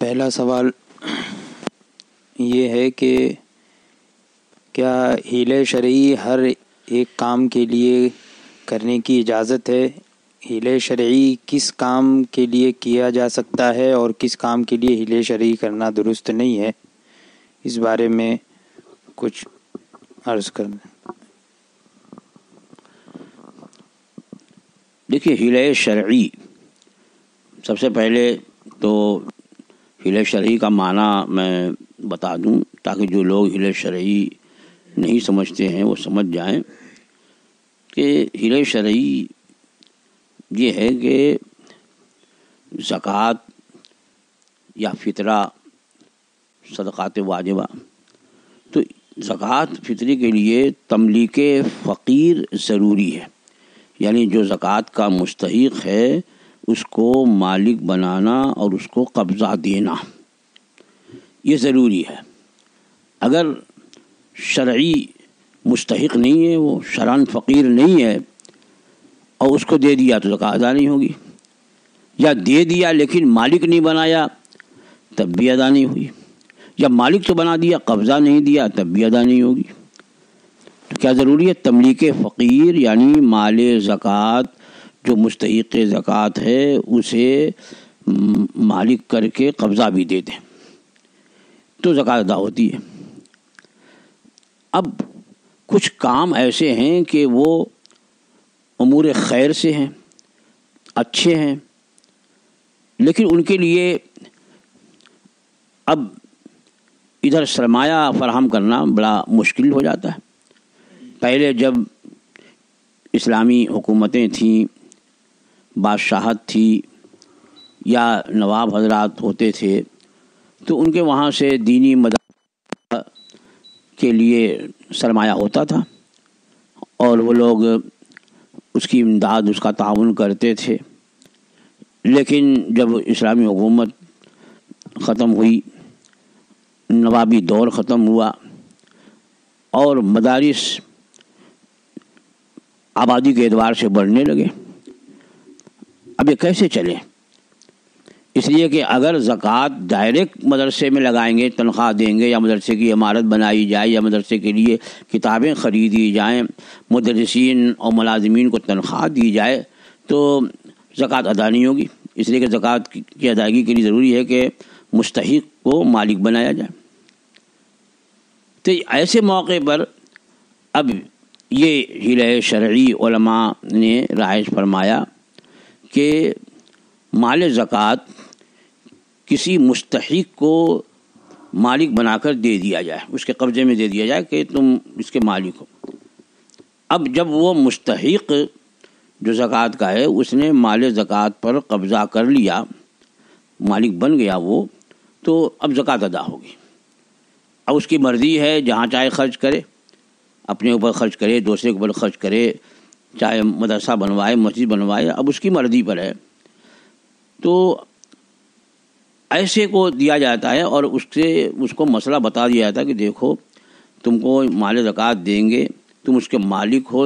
پہلا سوال یہ ہے کہ کیا حیلہ شرعی ہر ایک کام کے لیے کرنے کی اجازت ہے؟ حیلہ شرعی کس کام کے لیے کیا جا سکتا ہے اور کس کام کے لیے حیلہ شرعی کرنا درست نہیں ہے؟ اس بارے میں کچھ عرض کرنا۔ دیکھیے، حیلہ شرعی، سب سے پہلے تو حیلہ شرعی کا معنی میں بتا دوں تاکہ جو لوگ حیلہ شرعی نہیں سمجھتے ہیں وہ سمجھ جائیں کہ حیلہ شرعی یہ ہے کہ زکوٰۃ یا فطرہ، صدقات واجبہ، تو زکوٰۃ فطری کے لیے تملیک فقیر ضروری ہے، یعنی جو زکوٰۃ کا مستحق ہے اس کو مالک بنانا اور اس کو قبضہ دینا، یہ ضروری ہے۔ اگر شرعی مستحق نہیں ہے، وہ شرعاً فقیر نہیں ہے اور اس کو دے دیا تو زکوٰۃ ادا نہیں ہوگی، یا دے دیا لیکن مالک نہیں بنایا تب بھی ادا نہیں ہوئی، یا مالک تو بنا دیا قبضہ نہیں دیا تب بھی ادا نہیں ہوگی۔ تو کیا ضروری ہے؟ تملیک فقیر، یعنی مال زکوٰۃ جو مستحق زکوٰۃ ہے اسے مالک کر کے قبضہ بھی دے دیں تو زکوٰۃ ادا ہوتی ہے۔ اب کچھ کام ایسے ہیں کہ وہ امور خیر سے ہیں، اچھے ہیں، لیکن ان کے لیے اب ادھر سرمایہ فراہم کرنا بڑا مشکل ہو جاتا ہے۔ پہلے جب اسلامی حکومتیں تھیں، بادشاہت تھی یا نواب حضرات ہوتے تھے تو ان کے وہاں سے دینی مدد کے لیے سرمایہ ہوتا تھا اور وہ لوگ اس کی امداد، اس کا تعاون کرتے تھے۔ لیکن جب اسلامی حکومت ختم ہوئی، نوابی دور ختم ہوا اور مدارس آبادی کے اعتبار سے بڑھنے لگے، اب یہ کیسے چلے؟ اس لیے کہ اگر زکوٰۃ ڈائریکٹ مدرسے میں لگائیں گے، تنخواہ دیں گے، یا مدرسے کی عمارت بنائی جائے یا مدرسے کے لیے کتابیں خریدی جائیں، مدرسین اور ملازمین کو تنخواہ دی جائے تو زکوٰۃ ادا نہیں ہوگی۔ اس لیے کہ زکوٰۃ کی ادائیگی کے لیے ضروری ہے کہ مستحق کو مالک بنایا جائے۔ تو ایسے موقع پر اب یہ حیلہ شرعی علماء نے رائج فرمایا کہ مال زکوٰۃ کسی مستحق کو مالک بنا کر دے دیا جائے، اس کے قبضے میں دے دیا جائے کہ تم اس کے مالک ہو۔ اب جب وہ مستحق جو زکوٰۃ کا ہے اس نے مال زکوٰۃ پر قبضہ کر لیا، مالک بن گیا وہ، تو اب زکوٰۃ ادا ہوگی۔ اب اس کی مرضی ہے، جہاں چاہے خرچ کرے، اپنے اوپر خرچ کرے، دوسرے کے اوپر خرچ کرے، چاہے مدرسہ بنوائے، مسجد بنوائے، اب اس کی مرضی پر ہے۔ تو ایسے کو دیا جاتا ہے اور اس کو مسئلہ بتا دیا جاتا ہے کہ دیکھو، تم کو مال زکوٰۃ دیں گے، تم اس کے مالک ہو،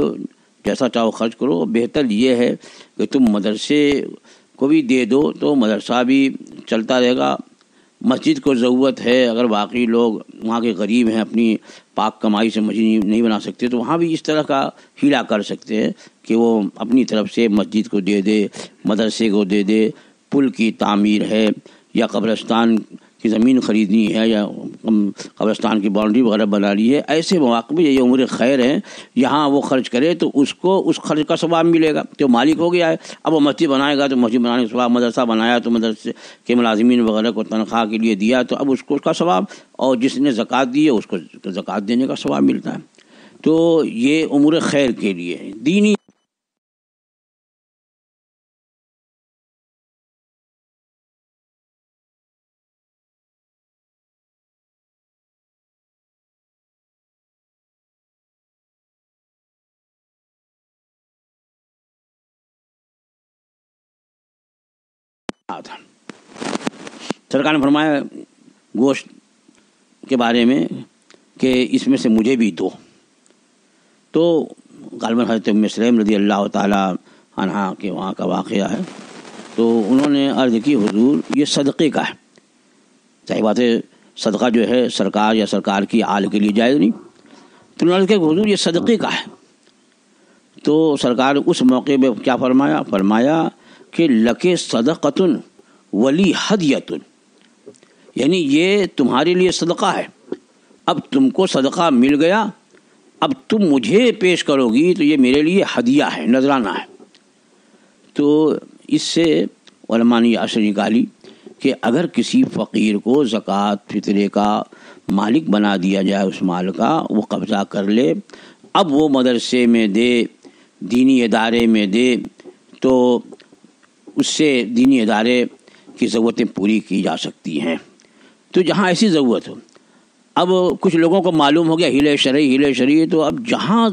جیسا چاہو خرچ کرو۔ بہتر یہ ہے کہ تم مدرسے کو بھی دے دو تو مدرسہ بھی چلتا رہے گا، مسجد کو ضرورت ہے، اگر باقی لوگ وہاں کے غریب ہیں، اپنی پاک کمائی سے مسجد نہیں بنا سکتے تو وہاں بھی اس طرح کا حیلہ کر سکتے ہیں کہ وہ اپنی طرف سے مسجد کو دے دے، مدرسے کو دے دے، پل کی تعمیر ہے یا قبرستان کی زمین خریدنی ہے یا قبرستان کی باؤنڈری وغیرہ بنانی ہے، ایسے مواقع میں یہ امور خیر ہیں، یہاں وہ خرچ کرے تو اس کو اس خرچ کا ثواب ملے گا، تو مالک ہو گیا ہے۔ اب وہ مسجد بنائے گا تو مسجد بنانے کا ثواب، مدرسہ بنایا تو مدرسے کے ملازمین وغیرہ کو تنخواہ کے لیے دیا تو اب اس کو اس کا ثواب، اور جس نے زکوٰۃ دی ہے اس کو زکوٰۃ دینے کا ثواب ملتا ہے۔ تو یہ امور خیر کے لیے ہے، دینی تھا۔ سرکار نے فرمایا گوشت کے بارے میں کہ اس میں سے مجھے بھی دو، تو غالباً حضرت ام سلیم رضی اللہ تعالی عنہا کے وہاں کا واقعہ ہے، تو انہوں نے عرض کی حضور یہ صدقے کا ہے، ظاہر بات ہے صدقہ جو ہے سرکار یا سرکار کی آل کے لیے جائز نہیں. تو انہوں نے کہا حضور یہ صدقے کا ہے. تو سرکار اس موقع پہ کیا فرمایا کہ لکے صدقتن ولی ہدیتن، یعنی یہ تمہارے لیے صدقہ ہے. اب تم کو صدقہ مل گیا، اب تم مجھے پیش کرو گی تو یہ میرے لیے ہدیہ ہے، نذرانہ ہے. تو اس سے علماء نے یہ اثر نکالی کہ اگر کسی فقیر کو زکوٰۃ فطرے کا مالک بنا دیا جائے، اس مال کا وہ قبضہ کر لے، اب وہ مدرسے میں دے، دینی ادارے میں دے، تو اس سے دینی ادارے کی ضرورتیں پوری کی جا سکتی ہیں. تو جہاں ایسی ضرورت ہو، اب کچھ لوگوں کو معلوم ہو گیا ہیلہ شرعی، تو اب جہاں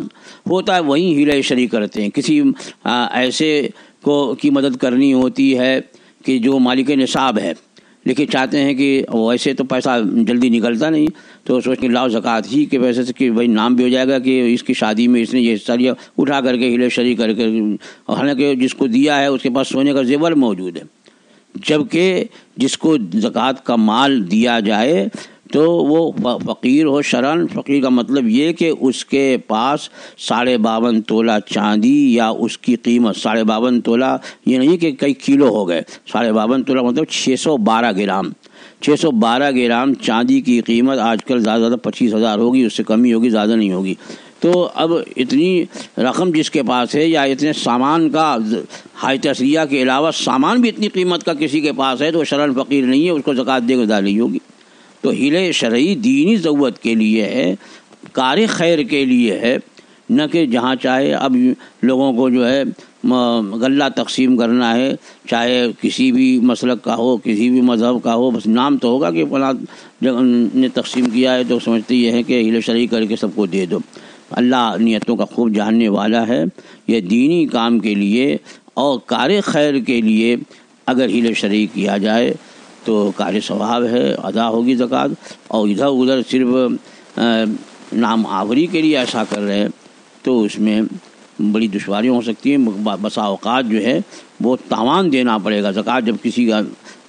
ہوتا ہے وہیں ہیلہ شرعی کرتے ہیں. کسی ایسے کو کی مدد کرنی ہوتی ہے کہ جو مالک نصاب ہے، لیکن چاہتے ہیں کہ ویسے تو پیسہ جلدی نکلتا نہیں، تو سوچتے لاؤ زکوٰۃ ہی کے پیسے سے کہ بھائی نام بھی ہو جائے گا کہ اس کی شادی میں اس نے یہ حصہ لیا، اٹھا کر کے ہیلہ شرعی کر کے، حالانکہ جس کو دیا ہے اس کے پاس سونے کا زیور موجود ہے. جبکہ جس کو زکوٰۃ کا مال دیا جائے تو وہ فقیر ہو شرعاً. فقیر کا مطلب یہ کہ اس کے پاس 52.5 تولہ چاندی یا اس کی قیمت 52.5 تولہ، یہ نہیں کہ کئی کلو ہو گئے، 52.5 تولہ مطلب 612 گرام. 612 گرام چاندی کی قیمت آج کل زیادہ 25,000 ہوگی، اس سے کم ہی ہوگی، زیادہ نہیں ہوگی. تو اب اتنی رقم جس کے پاس ہے، یا اتنے سامان کا حاجت اصلیہ کے علاوہ سامان بھی اتنی قیمت کا کسی کے پاس ہے، تو وہ شرعاً فقیر نہیں ہے، اس کو زکوٰۃ دے گا ادا نہیں ہوگی. تو ہیلہ شرعی دینی ضرورت کے لیے ہے، کار خیر کے لیے ہے، نہ کہ جہاں چاہے. اب لوگوں کو جو ہے غلہ تقسیم کرنا ہے، چاہے کسی بھی مسلک کا ہو، کسی بھی مذہب کا ہو، بس نام تو ہوگا کہ فلاں نے تقسیم کیا ہے، تو سمجھتے یہ ہے کہ ہیلہ شرعی کر کے سب کو دے دو. اللہ نیتوں کا خوب جاننے والا ہے. یہ دینی کام کے لیے اور کار خیر کے لیے اگر ہیلہ شرعی کیا جائے تو کار ثواب ہے، ادا ہوگی زکوٰۃ. اور ادھر ادھر صرف نام آوری کے لیے ایسا کر رہے تو اس میں بڑی دشواریاں ہو سکتی ہیں. بسا اوقات جو ہے وہ تاوان دینا پڑے گا. زکوٰۃ جب کسی کا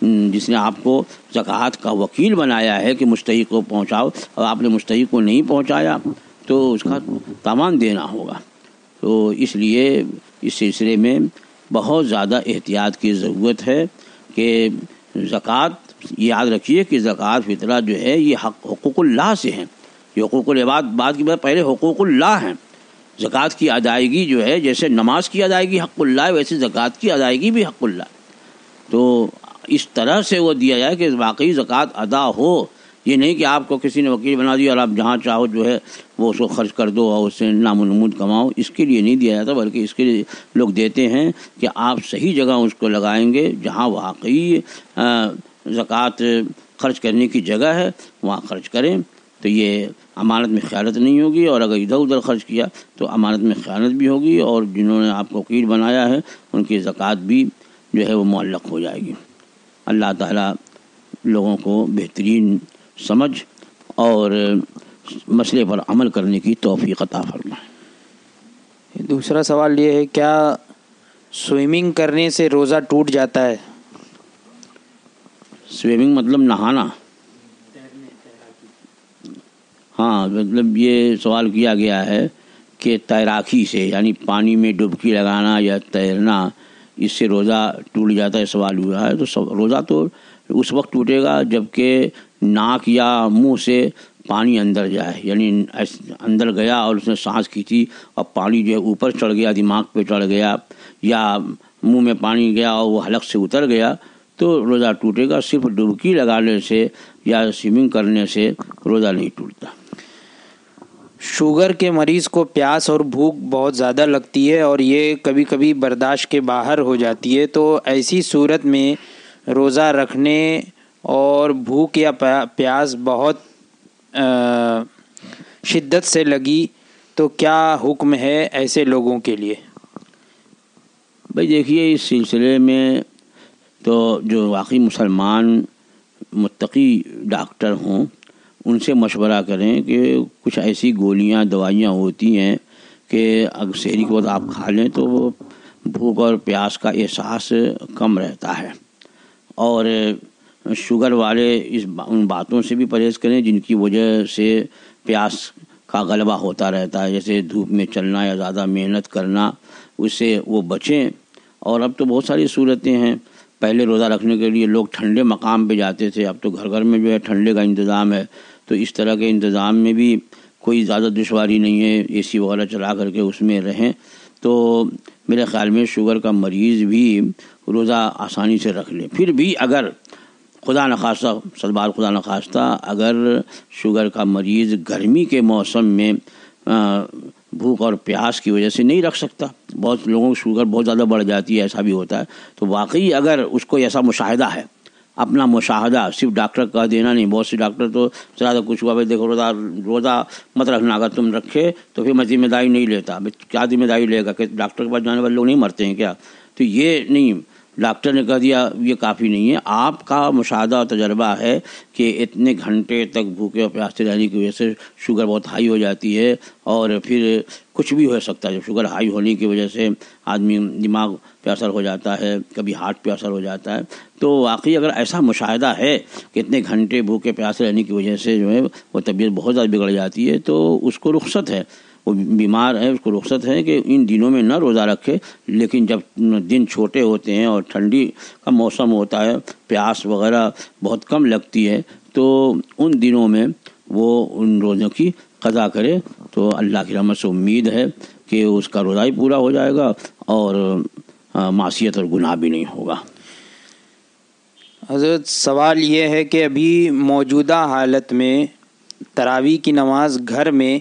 جس نے آپ کو زکوٰۃ کا وکیل بنایا ہے کہ مستحق کو پہنچاؤ، اور آپ نے مستحق کو نہیں پہنچایا تو اس کا تاوان دینا ہوگا. تو اس لیے اس سلسلے میں بہت زیادہ احتیاط کی ضرورت ہے کہ زکوٰۃ، یاد رکھیے کہ زکوٰۃ فطرہ جو ہے یہ حقوق اللہ سے ہیں. یہ حقوق العباد بعد کی بات، پہلے حقوق اللہ ہیں. زکوٰۃ کی ادائیگی جو ہے، جیسے نماز کی ادائیگی حق اللہ ہے، ویسے زکوٰۃ کی ادائیگی بھی حق اللہ ہے. تو اس طرح سے وہ دیا جائے کہ واقعی زکوٰۃ ادا ہو. یہ نہیں کہ آپ کو کسی نے وکیل بنا دیا اور آپ جہاں چاہو جو ہے وہ اس کو خرچ کر دو اور اس سے نام و نمود کماؤ. اس کے لیے نہیں دیا جاتا، بلکہ اس کے لیے لوگ دیتے ہیں کہ آپ صحیح جگہ اس کو لگائیں گے، جہاں واقعی زکوٰۃ خرچ کرنے کی جگہ ہے وہاں خرچ کریں. تو یہ امانت میں خیانت نہیں ہوگی، اور اگر ادھر ادھر خرچ کیا تو امانت میں خیانت بھی ہوگی، اور جنہوں نے آپ کو وکیل بنایا ہے ان کی زکوٰۃ بھی جو ہے وہ معلق ہو جائے گی. اللہ تعالیٰ لوگوں کو بہترین سمجھ اور مسئلے پر عمل کرنے کی توفیق عطا فرمائے. دوسرا سوال یہ ہے، کیا سوئمنگ کرنے سے روزہ ٹوٹ جاتا ہے؟ سوئمنگ مطلب نہانا. ہاں، مطلب یہ سوال کیا گیا ہے کہ تیراکی سے، یعنی پانی میں ڈبکی لگانا یا تیرنا، اس سے روزہ ٹوٹ جاتا ہے، سوال ہوا ہے. تو روزہ تو اس وقت ٹوٹے گا جب کہ ناک یا منہ سے پانی اندر جائے، یعنی اندر گیا اور اس نے سانس کھینچی اور پانی جو ہے اوپر چڑھ گیا، دماغ پہ چڑھ گیا، یا منہ میں پانی گیا اور وہ حلق سے اتر گیا تو روزہ ٹوٹے گا. صرف ڈبکی لگانے سے یا سوئمنگ کرنے سے روزہ نہیں ٹوٹتا. شوگر کے مریض کو پیاس اور بھوک بہت زیادہ لگتی ہے اور یہ کبھی کبھی برداشت کے باہر ہو جاتی ہے، تو ایسی صورت میں روزہ رکھنے اور بھوک یا پیاس بہت شدت سے لگی تو کیا حکم ہے ایسے لوگوں کے لیے؟ بھائی دیکھیے، اس سلسلے میں تو جو واقعی مسلمان متقی ڈاکٹر ہوں ان سے مشورہ کریں کہ کچھ ایسی گولیاں دوائیاں ہوتی ہیں کہ اگر سحری کے وقت آپ کھا لیں تو وہ بھوک اور پیاس کا احساس کم رہتا ہے. اور شوگر والے ان باتوں سے بھی پرہیز کریں جن کی وجہ سے پیاس کا غلبہ ہوتا رہتا ہے، جیسے دھوپ میں چلنا یا زیادہ محنت کرنا، اس سے وہ بچیں۔ اور اب تو بہت ساری صورتیں ہیں، پہلے روزہ رکھنے کے لیے لوگ ٹھنڈے مقام پہ جاتے تھے، اب تو گھر گھر میں جو ہے ٹھنڈے کا انتظام ہے، تو اس طرح کے انتظام میں بھی کوئی زیادہ دشواری نہیں ہے، اے سی وغیرہ چلا کر کے اس میں رہیں، تو میرے خیال میں شوگر کا مریض بھی روزہ آسانی سے رکھ لے۔ پھر بھی اگر خدا نخواستہ، صد خدا نخواستہ، اگر شوگر کا مریض گرمی کے موسم میں بھوک اور پیاس کی وجہ سے نہیں رکھ سکتا، بہت لوگوں کو شوگر بہت زیادہ بڑھ جاتی ہے، ایسا بھی ہوتا ہے، تو واقعی اگر اس کو ایسا مشاہدہ ہے، اپنا مشاہدہ، صرف ڈاکٹر کا دینا نہیں، بہت سے ڈاکٹر تو زیادہ کچھ ہوا بھائی دیکھو روزہ مت رکھنا، اگر تم رکھے تو پھر میں ذمہ داری نہیں لیتا، کیا ذمہ داری لے گا، کہ ڈاکٹر کے پاس جانے والے لوگ نہیں مرتے ہیں کیا؟ تو یہ نہیں، ڈاکٹر نے کہہ دیا یہ کافی نہیں ہے، آپ کا مشاہدہ اور تجربہ ہے کہ اتنے گھنٹے تک بھوکے اور پیاسے رہنے کی وجہ سے شوگر بہت ہائی ہو جاتی ہے، اور پھر کچھ بھی ہو سکتا ہے، شوگر ہائی ہونے کی وجہ سے آدمی دماغ پہ اثر ہو جاتا ہے، کبھی ہارٹ پہ اثر ہو جاتا ہے، تو واقعی اگر ایسا مشاہدہ ہے کہ اتنے گھنٹے بھوکے پیاسے رہنے کی وجہ سے جو ہے وہ طبیعت بہت زیادہ بگڑ جاتی ہے، تو اس کو رخصت ہے، وہ بیمار ہے، اس کو رخصت ہے کہ ان دنوں میں نہ روزہ رکھے، لیکن جب دن چھوٹے ہوتے ہیں اور ٹھنڈی کا موسم ہوتا ہے، پیاس وغیرہ بہت کم لگتی ہے، تو ان دنوں میں وہ ان روزوں کی قضا کرے، تو اللہ کی رحمت سے امید ہے کہ اس کا روزہ ہی پورا ہو جائے گا اور معصیت اور گناہ بھی نہیں ہوگا۔ حضرت سوال یہ ہے کہ ابھی موجودہ حالت میں تراویح کی نماز گھر میں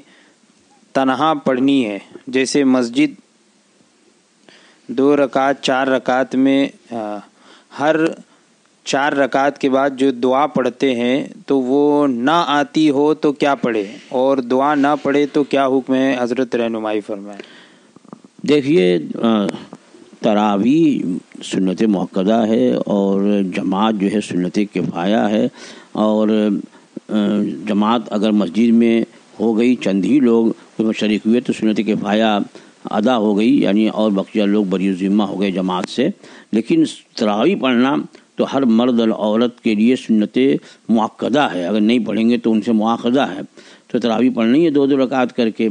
تنہا پڑھنی ہے، جیسے مسجد 2 رکعت 4 رکعت میں ہر 4 رکعت کے بعد جو دعا پڑھتے ہیں تو وہ نہ آتی ہو تو کیا پڑھے، اور دعا نہ پڑھے تو کیا حکم ہے؟ حضرت رہنمائی فرمائیں۔ دیکھیے، تراویح سنت موقدہ ہے اور جماعت جو ہے سنت کفایہ ہے، اور جماعت اگر مسجد میں ہو گئی، چند ہی لوگ اس میں شریک ہوئے تو سنت کفایہ ادا ہو گئی، یعنی اور بقیہ لوگ بری ذمہ ہو گئے جماعت سے۔ لیکن تراویح پڑھنا تو ہر مرد اور عورت کے لیے سنت مؤکدہ ہے، اگر نہیں پڑھیں گے تو ان سے مواخذہ ہے، تو تراویح پڑھنی ہے 2 رکعت کر کے۔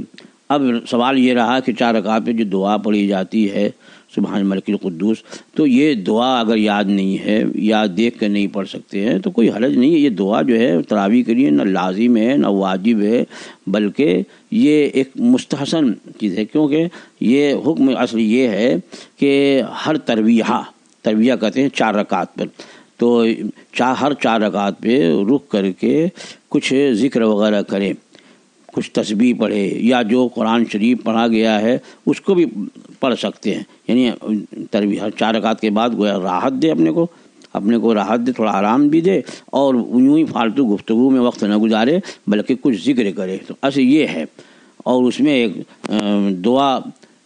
اب سوال یہ رہا کہ 4 رکعت پہ جو دعا پڑھی جاتی ہے سبحان ملک القدوس، تو یہ دعا اگر یاد نہیں ہے یا دیکھ کر نہیں پڑھ سکتے ہیں تو کوئی حرج نہیں ہے، یہ دعا جو ہے تراویح کے لیے نہ لازم ہے نہ واجب ہے، بلکہ یہ ایک مستحسن چیز ہے، کیونکہ یہ حکم اصل یہ ہے کہ ہر ترویہ کہتے ہیں 4 رکعت پر، تو ہر 4 رکعت پہ رک کر کے کچھ ذکر وغیرہ کریں، کچھ تسبیح پڑھے، یا جو قرآن شریف پڑھا گیا ہے اس کو بھی پڑھ سکتے ہیں، یعنی ترویح 4 رکعت کے بعد گویا راحت دے اپنے کو راحت دے، تھوڑا آرام بھی دے، اور یوں ہی فالتو گفتگو میں وقت نہ گزارے بلکہ کچھ ذکر کرے، تو ایسے یہ ہے۔ اور اس میں ایک دعا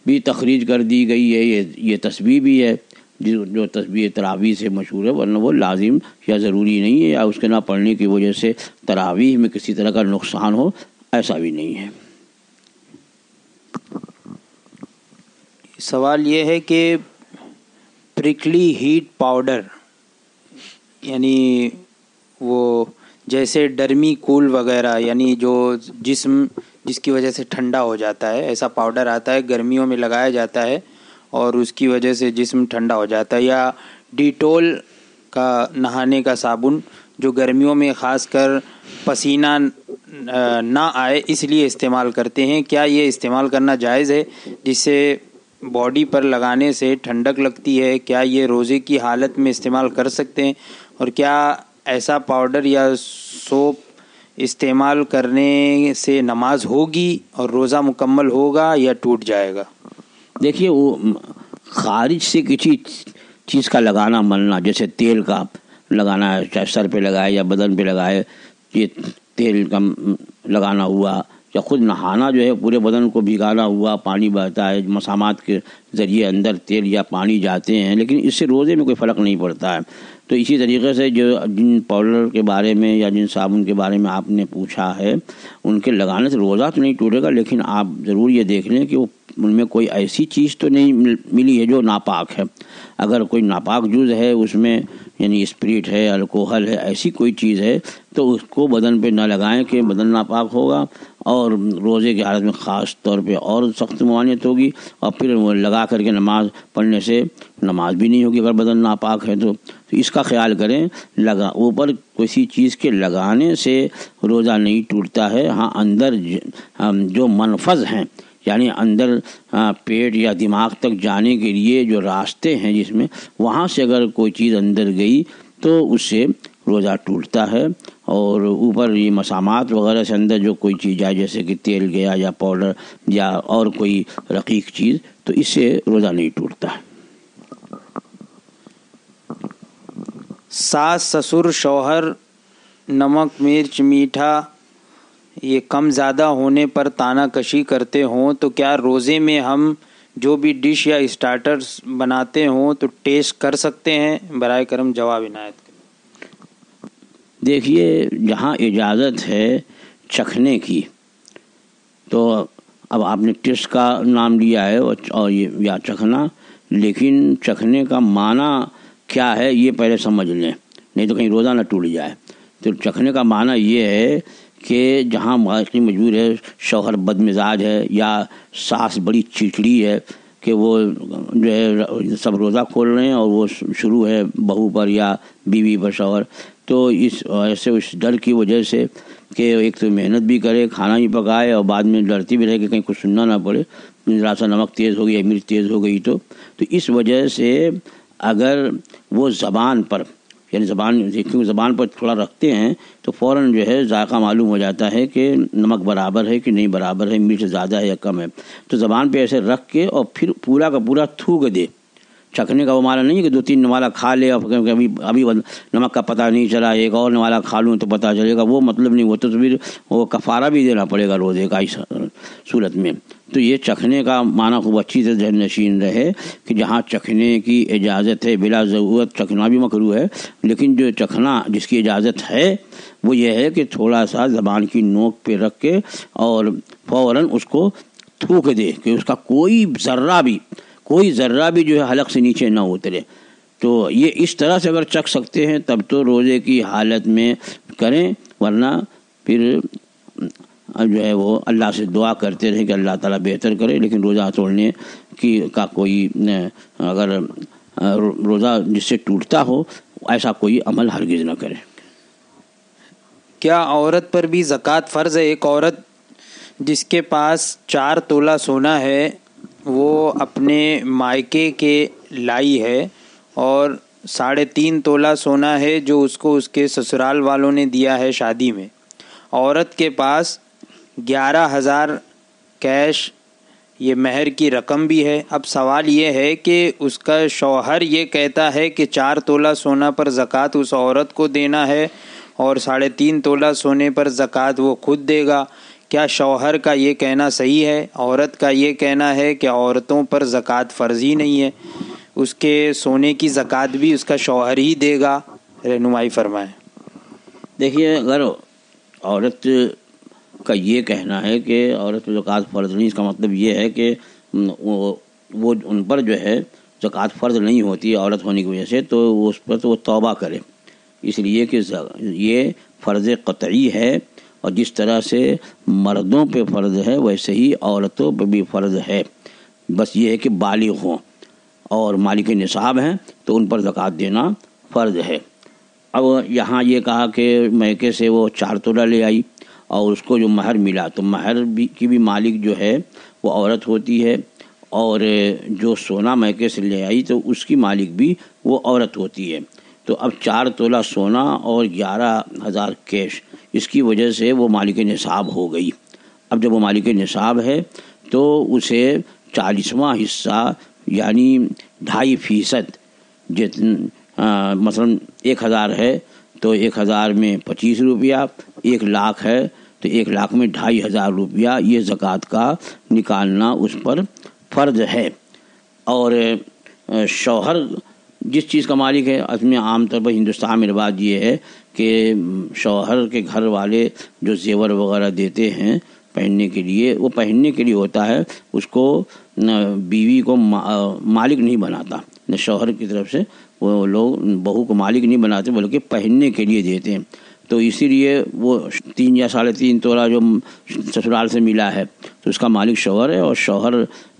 بھی تخریج کر دی گئی ہے، یہ تسبیح بھی ہے جو تسبیح تراویح سے مشہور ہے، ورنہ وہ لازم یا ضروری نہیں ہے، یا اس کے نہ پڑھنے کی وجہ سے تراویح میں کسی طرح کا نقصان ہو، ایسا بھی نہیں ہے۔ سوال یہ ہے کہ پریکلی ہیٹ پاؤڈر، یعنی وہ جیسے ڈرمی کول وغیرہ، یعنی جو جس کی وجہ سے ٹھنڈا ہو جاتا ہے، ایسا پاؤڈر آتا ہے گرمیوں میں لگایا جاتا ہے اور اس کی وجہ سے جسم ٹھنڈا ہو جاتا ہے، یا ڈیٹول کا نہانے کا صابن جو گرمیوں میں خاص کر پسینہ نہ آئے اس لیے استعمال کرتے ہیں، کیا یہ استعمال کرنا جائز ہے؟ جس سے باڈی پر لگانے سے ٹھنڈک لگتی ہے، کیا یہ روزے کی حالت میں استعمال کر سکتے ہیں؟ اور کیا ایسا پاؤڈر یا سوپ استعمال کرنے سے نماز ہوگی اور روزہ مکمل ہوگا یا ٹوٹ جائے گا؟ دیکھیے، وہ خارج سے کسی چیز کا لگانا ملنا، جیسے تیل کا لگانا ہے، چاہے سر پہ لگائے یا بدن پہ لگائے، یہ تیل کا لگانا ہوا، یا خود نہانا جو ہے پورے بدن کو بھگانا ہوا، پانی بہتا ہے، مسامات کے ذریعے اندر تیل یا پانی جاتے ہیں، لیکن اس سے روزے میں کوئی فرق نہیں پڑتا ہے۔ تو اسی طریقے سے جن پاؤڈر کے بارے میں یا جن صابن کے بارے میں آپ نے پوچھا ہے، ان کے لگانے سے روزہ تو نہیں ٹوٹے گا، لیکن آپ ضرور یہ دیکھ لیں کہ وہ ان میں کوئی ایسی چیز تو نہیں ملی ہے جو ناپاک ہے. اگر کوئی ناپاک جز ہے اس میں، یعنی اسپرٹ ہے، الکوہل ہے، ایسی کوئی چیز ہے تو اس کو بدن پہ نہ لگائیں کہ بدن ناپاک ہوگا، اور روزے کی حالت میں خاص طور پہ اور سخت ممانعت ہوگی. اور پھر وہ لگا کر کے نماز پڑھنے سے نماز بھی نہیں ہوگی اگر بدن ناپاک ہے تو اس کا خیال کریں. اوپر کسی چیز کے لگانے سے روزہ نہیں ٹوٹتا ہے. ہاں اندر جو منفذ ہیں، یعنی اندر پیٹ یا دماغ تک جانے کے لیے جو راستے ہیں جس میں، وہاں سے اگر کوئی چیز اندر گئی تو اس سے روزہ ٹوٹتا ہے. اور اوپر یہ مسامات وغیرہ سے اندر جو کوئی چیز جائے، جیسے کہ تیل گیا یا پاؤڈر یا اور کوئی رقیق چیز، تو اس سے روزہ نہیں ٹوٹتا ہے. ساس سسر شوہر نمک مرچ میٹھا یہ کم زیادہ ہونے پر تانا کشی کرتے ہوں تو کیا روزے میں ہم جو بھی ڈش یا اسٹارٹرز بناتے ہوں تو ٹیسٹ کر سکتے ہیں؟ برائے کرم جواب عنایت کریں. دیکھیے، جہاں اجازت ہے چکھنے کی، تو اب آپ نے ٹیسٹ کا نام لیا ہے اور یا چکھنا، لیکن چکھنے کا معنی کیا ہے یہ پہلے سمجھ لیں، نہیں تو کہیں روزہ نہ ٹوٹ جائے. تو چکھنے کا معنی یہ ہے کہ جہاں واقعی مجبور ہے، شوہر بد مزاج ہے یا ساس بڑی چڑچڑی ہے کہ وہ جو ہے سب روزہ کھول رہے ہیں اور وہ شروع ہے بہو پر یا بیوی پر شوہر، تو اس ڈر کی وجہ سے کہ ایک تو محنت بھی کرے، کھانا بھی پکائے، اور بعد میں ڈرتی بھی رہے کہ کہیں کچھ سننا نہ پڑے، ذرا سا نمک تیز ہو گئی یا مرچ تیز ہو گئی تو اس وجہ سے اگر وہ زبان پر، یعنی زبان پر تھوڑا رکھتے ہیں تو فوراً جو ہے ذائقہ معلوم ہو جاتا ہے کہ نمک برابر ہے کہ نہیں برابر ہے، مرچ زیادہ ہے یا کم ہے. تو زبان پہ ایسے رکھ کے اور پھر پورا کا پورا تھوک دے. چکھنے کا وہ معنی نہیں ہے کہ 2-3 نوالا کھا لے اور ابھی نمک کا پتہ نہیں چلا، ایک اور نوالا کھا لوں تو پتہ چلے گا، وہ مطلب نہیں. وہ تو پھر وہ کفارہ بھی دینا پڑے گا روزے کا اس صورت میں. تو یہ چکھنے کا معنی خوب اچھی سے ذہن نشین رہے کہ جہاں چکھنے کی اجازت ہے بلا ضرورت چکھنا بھی مکروہ ہے، لیکن جو چکھنا جس کی اجازت ہے وہ یہ ہے کہ تھوڑا سا زبان کی نوک پہ رکھ کے اور فوراً اس کو تھوک دے کہ اس کا کوئی ذرہ بھی جو ہے حلق سے نیچے نہ اترے. تو یہ اس طرح سے اگر چکھ سکتے ہیں تب تو روزے کی حالت میں کریں، ورنہ پھر جو ہے وہ اللہ سے دعا کرتے رہیں کہ اللہ تعالیٰ بہتر کرے. لیکن روزہ توڑنے کا کوئی، اگر روزہ جس سے ٹوٹتا ہو ایسا کوئی عمل ہرگز نہ کرے. کیا عورت پر بھی زکوٰۃ فرض ہے؟ ایک عورت جس کے پاس 4 تولہ سونا ہے وہ اپنے مائکے کے لائی ہے، اور 3.5 تولہ سونا ہے جو اس کو اس کے سسرال والوں نے دیا ہے شادی میں. عورت کے پاس 11,000 کیش یہ مہر کی رقم بھی ہے. اب سوال یہ ہے کہ اس کا شوہر یہ کہتا ہے کہ 4 تولہ سونا پر زکوٰۃ اس عورت کو دینا ہے اور 3.5 تولہ سونے پر زکوٰۃ وہ خود دے گا. کیا شوہر کا یہ کہنا صحیح ہے؟ عورت کا یہ کہنا ہے کہ عورتوں پر زکوٰۃ فرض ہی نہیں ہے، اس کے سونے کی زکوٰۃ بھی اس کا شوہر ہی دے گا. رہنمائی فرمائیں. دیکھیے، اگر عورت کا یہ کہنا ہے کہ عورت پر زکوٰۃ فرض نہیں، اس کا مطلب یہ ہے کہ وہ ان پر جو ہے زکوٰۃ فرض نہیں ہوتی عورت ہونے کی وجہ سے، تو اس پر تو وہ توبہ کرے، اس لیے کہ یہ فرض قطعی ہے، اور جس طرح سے مردوں پہ فرض ہے ویسے ہی عورتوں پہ بھی فرض ہے. بس یہ ہے کہ بالغ ہوں اور مالک نصاب ہیں تو ان پر زکوٰۃ دینا فرض ہے. اب یہاں یہ کہا کہ میکے سے وہ 4 تولہ لے آئی اور اس کو جو مہر ملا، تو مہر کی بھی مالک جو ہے وہ عورت ہوتی ہے، اور جو سونا میکے سے لے آئی تو اس کی مالک بھی وہ عورت ہوتی ہے. تو اب 4 تولہ سونا اور 11,000 کیش، اس کی وجہ سے وہ مالک نصاب ہو گئی. اب جب وہ مالک نصاب ہے تو اسے 40واں حصہ یعنی 2.5% مثلا 1,000 ہے تو 1,000 میں 25 روپیہ، 1,00,000 ہے تو 1,00,000 میں 2,500 روپیہ یہ زکوٰۃ کا نکالنا اس پر فرض ہے. اور شوہر جس چیز کا مالک ہے، اس میں عام طور پر ہندوستان میں رواج یہ ہے کہ شوہر کے گھر والے جو زیور وغیرہ دیتے ہیں پہننے کے لیے، وہ پہننے کے لیے ہوتا ہے، اس کو بیوی کو مالک نہیں بناتا، نہ شوہر کی طرف سے وہ لوگ بہو کو مالک نہیں بناتے بلکہ پہننے کے لیے دیتے ہیں۔ تو اسی لیے وہ 3 یا 3.5 تولہ جو سسرال سے ملا ہے تو اس کا مالک شوہر ہے، اور شوہر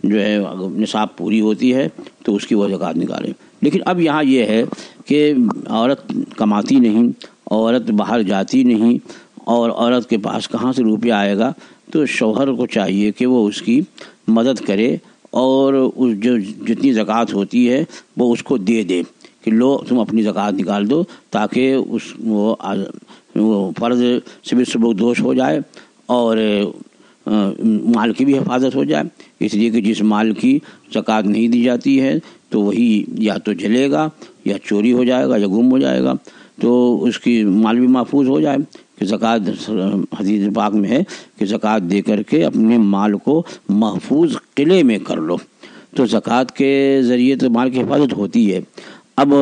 جو ہے نصاب پوری ہوتی ہے تو اس کی وہ زکوٰۃ نکالے۔ لیکن اب یہاں یہ ہے کہ عورت کماتی نہیں، عورت باہر جاتی نہیں، اور عورت کے پاس کہاں سے روپیہ آئے گا، تو شوہر کو چاہیے کہ وہ اس کی مدد کرے اور جو جتنی زکوٰۃ ہوتی ہے وہ اس کو دے دے کہ لو تم اپنی زکوٰۃ نکال دو، تاکہ وہ فرض سے بھی سبکدوش ہو جائے اور مال کی بھی حفاظت ہو جائے۔ اس لیے کہ جس مال کی زکوٰۃ نہیں دی جاتی ہے تو وہی یا تو جلے گا یا چوری ہو جائے گا یا گم ہو جائے گا، تو اس کی مال بھی محفوظ ہو جائے کہ زکوٰۃ حدیث پاک میں ہے کہ زکوٰۃ دے کر کے اپنے مال کو محفوظ قلعے میں کر لو۔ تو زکوٰۃ کے ذریعے تو مال کی حفاظت ہوتی ہے۔ اب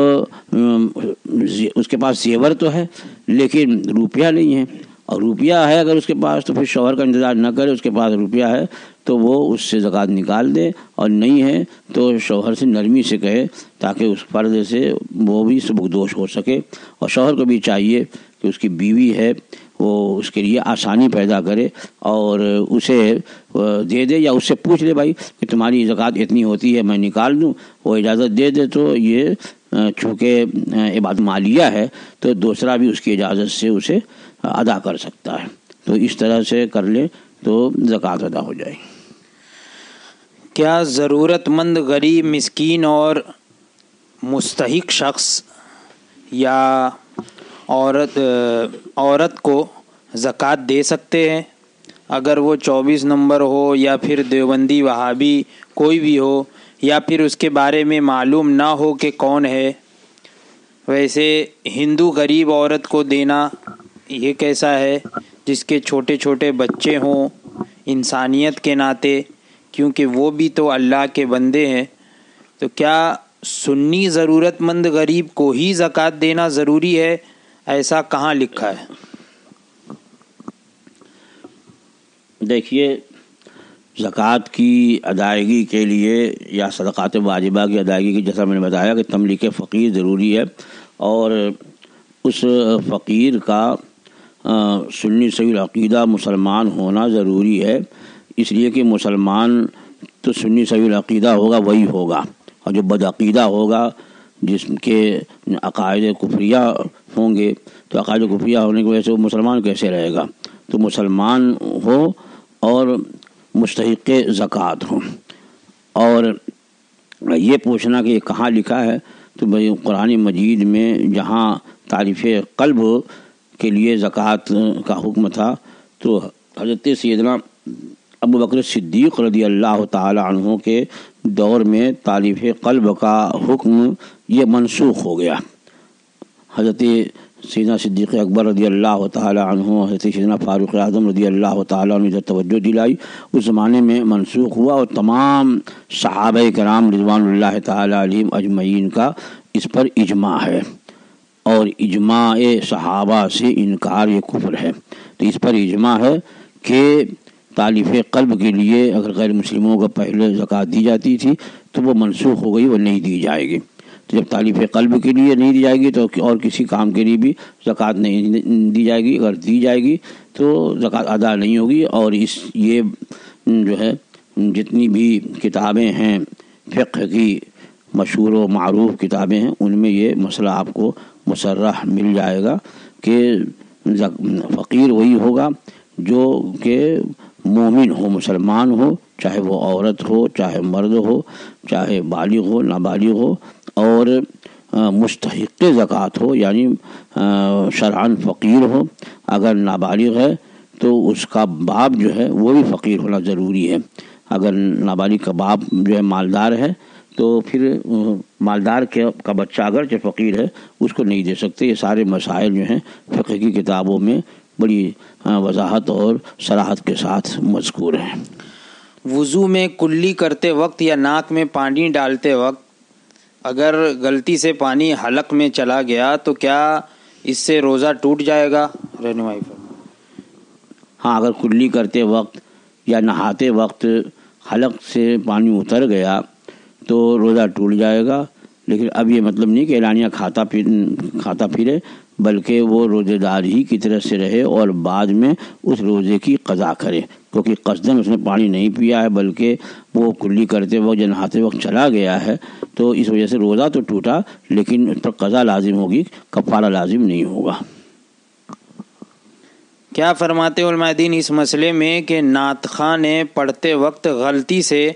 اس کے پاس زیور تو ہے لیکن روپیہ نہیں ہے، اور روپیہ ہے اگر اس کے پاس تو پھر شوہر کا انتظار نہ کرے، اس کے پاس روپیہ ہے تو وہ اس سے زکوٰۃ نکال دے، اور نہیں ہے تو شوہر سے نرمی سے کہے تاکہ اس فرض سے وہ بھی سبکدوش ہو سکے، اور شوہر کو بھی چاہیے کہ اس کی بیوی ہے وہ اس کے لیے آسانی پیدا کرے اور اسے دے دے، یا اس سے پوچھ لے بھائی کہ تمہاری زکوٰۃ اتنی ہوتی ہے میں نکال دوں، وہ اجازت دے دے تو یہ چونکہ عبادت مالیہ ہے تو دوسرا بھی اس کی اجازت سے اسے ادا کر سکتا ہے، تو اس طرح سے کر لے تو زکوٰۃ ادا ہو جائے۔ کیا ضرورت مند غریب مسکین اور مستحق شخص یا عورت کو زکوٰۃ دے سکتے ہیں؟ اگر وہ 24 نمبر ہو یا پھر دیوبندی وہابی کوئی بھی ہو، یا پھر اس کے بارے میں معلوم نہ ہو کہ کون ہے۔ ویسے ہندو غریب عورت کو دینا یہ کیسا ہے جس کے چھوٹے چھوٹے بچے ہوں، انسانیت کے ناطے، کیونکہ وہ بھی تو اللہ کے بندے ہیں، تو کیا سنی ضرورت مند غریب کو ہی زکوٰۃ دینا ضروری ہے؟ ایسا کہاں لکھا ہے؟ دیکھیے، زکوٰۃ کی ادائیگی کے لیے یا صدقات واجبہ کی ادائیگی کی جیسا میں نے بتایا کہ تملیک فقیر ضروری ہے، اور اس فقیر کا سنی صحیح عقیدہ مسلمان ہونا ضروری ہے، اس لیے کہ مسلمان تو سنی صحیح عقیدہ ہوگا وہی ہوگا، اور جو بدعقیدہ ہوگا جس کے عقائد کفریہ ہوں گے تو عقائد کفریہ ہونے کی وجہ سے وہ مسلمان کیسے رہے گا؟ تو مسلمان ہو اور مستحق زکوٰۃ ہو۔ اور یہ پوچھنا کہ یہ کہاں لکھا ہے، تو بھائی قرآن مجید میں جہاں تعریف قلب کے لیے زکوٰۃ کا حکم تھا تو حضرت سیدنا ابوبکر صدیق رضی اللہ تعالی عنہ کے دور میں تعریف قلب کا حکم یہ منسوخ ہو گیا۔ حضرت سیدنا صدیق اکبر رضی اللہ تعالی عنہ، حضرت سیدنا فاروق اعظم رضی اللہ تعالی عنہ ادھر توجہ دلائی، اس زمانے میں منسوخ ہوا، اور تمام صحابہ کرام رضوان اللہ تعالی علیہم اجمعین کا اس پر اجماع ہے، اور اجماع صحابہ سے انکار یہ کفر ہے۔ تو اس پر اجماع ہے کہ تالیف قلب کے لیے اگر غیر مسلموں کو پہلے زکوٰۃ دی جاتی تھی تو وہ منسوخ ہو گئی، وہ نہیں دی جائے گی۔ تو جب تالیف قلب کے لیے نہیں دی جائے گی تو اور کسی کام کے لیے بھی زکوٰۃ نہیں دی جائے گی، اگر دی جائے گی تو زکوٰۃ ادا نہیں ہوگی۔ اور یہ جو ہے جتنی بھی کتابیں ہیں فقہ کی مشہور و معروف کتابیں ہیں ان میں یہ مسئلہ آپ کو مصرح مل جائے گا کہ فقیر وہی ہوگا جو کہ مومن ہو، مسلمان ہو، چاہے وہ عورت ہو، چاہے مرد ہو، چاہے بالغ ہو، نابالغ ہو، اور مستحق زکوٰۃ ہو، یعنی شرعاً فقیر ہو۔ اگر نابالغ ہے تو اس کا باپ جو ہے وہ بھی فقیر ہونا ضروری ہے۔ اگر نابالغ کا باپ جو ہے مالدار ہے تو پھر مالدار کا بچہ اگرچہ فقیر ہے اس کو نہیں دے سکتے۔ یہ سارے مسائل جو ہیں فقہ کی کتابوں میں بڑی وضاحت اور صراحت کے ساتھ مذکور ہیں۔ وضو میں کلی کرتے وقت یا ناک میں پانی ڈالتے وقت اگر غلطی سے پانی حلق میں چلا گیا تو کیا اس سے روزہ ٹوٹ جائے گا؟ رہنمائی فرمائیں۔ ہاں، اگر کلی کرتے وقت یا نہاتے وقت حلق سے پانی اتر گیا تو روزہ ٹوٹ جائے گا، لیکن اب یہ مطلب نہیں کہ اعلانیہ کھاتا پھرے، بلکہ وہ روزے دار ہی کی طرح سے رہے اور بعد میں اس روزے کی قضا کرے، کیونکہ قصداً اس نے پانی نہیں پیا ہے بلکہ وہ کلی کرتے وقت یا نہاتے وقت چلا گیا ہے، تو اس وجہ سے روزہ تو ٹوٹا لیکن اس پر قضا لازم ہوگی، کفارہ لازم نہیں ہوگا۔ کیا فرماتے علماء دین اس مسئلے میں کہ نعت خواں نے پڑھتے وقت غلطی سے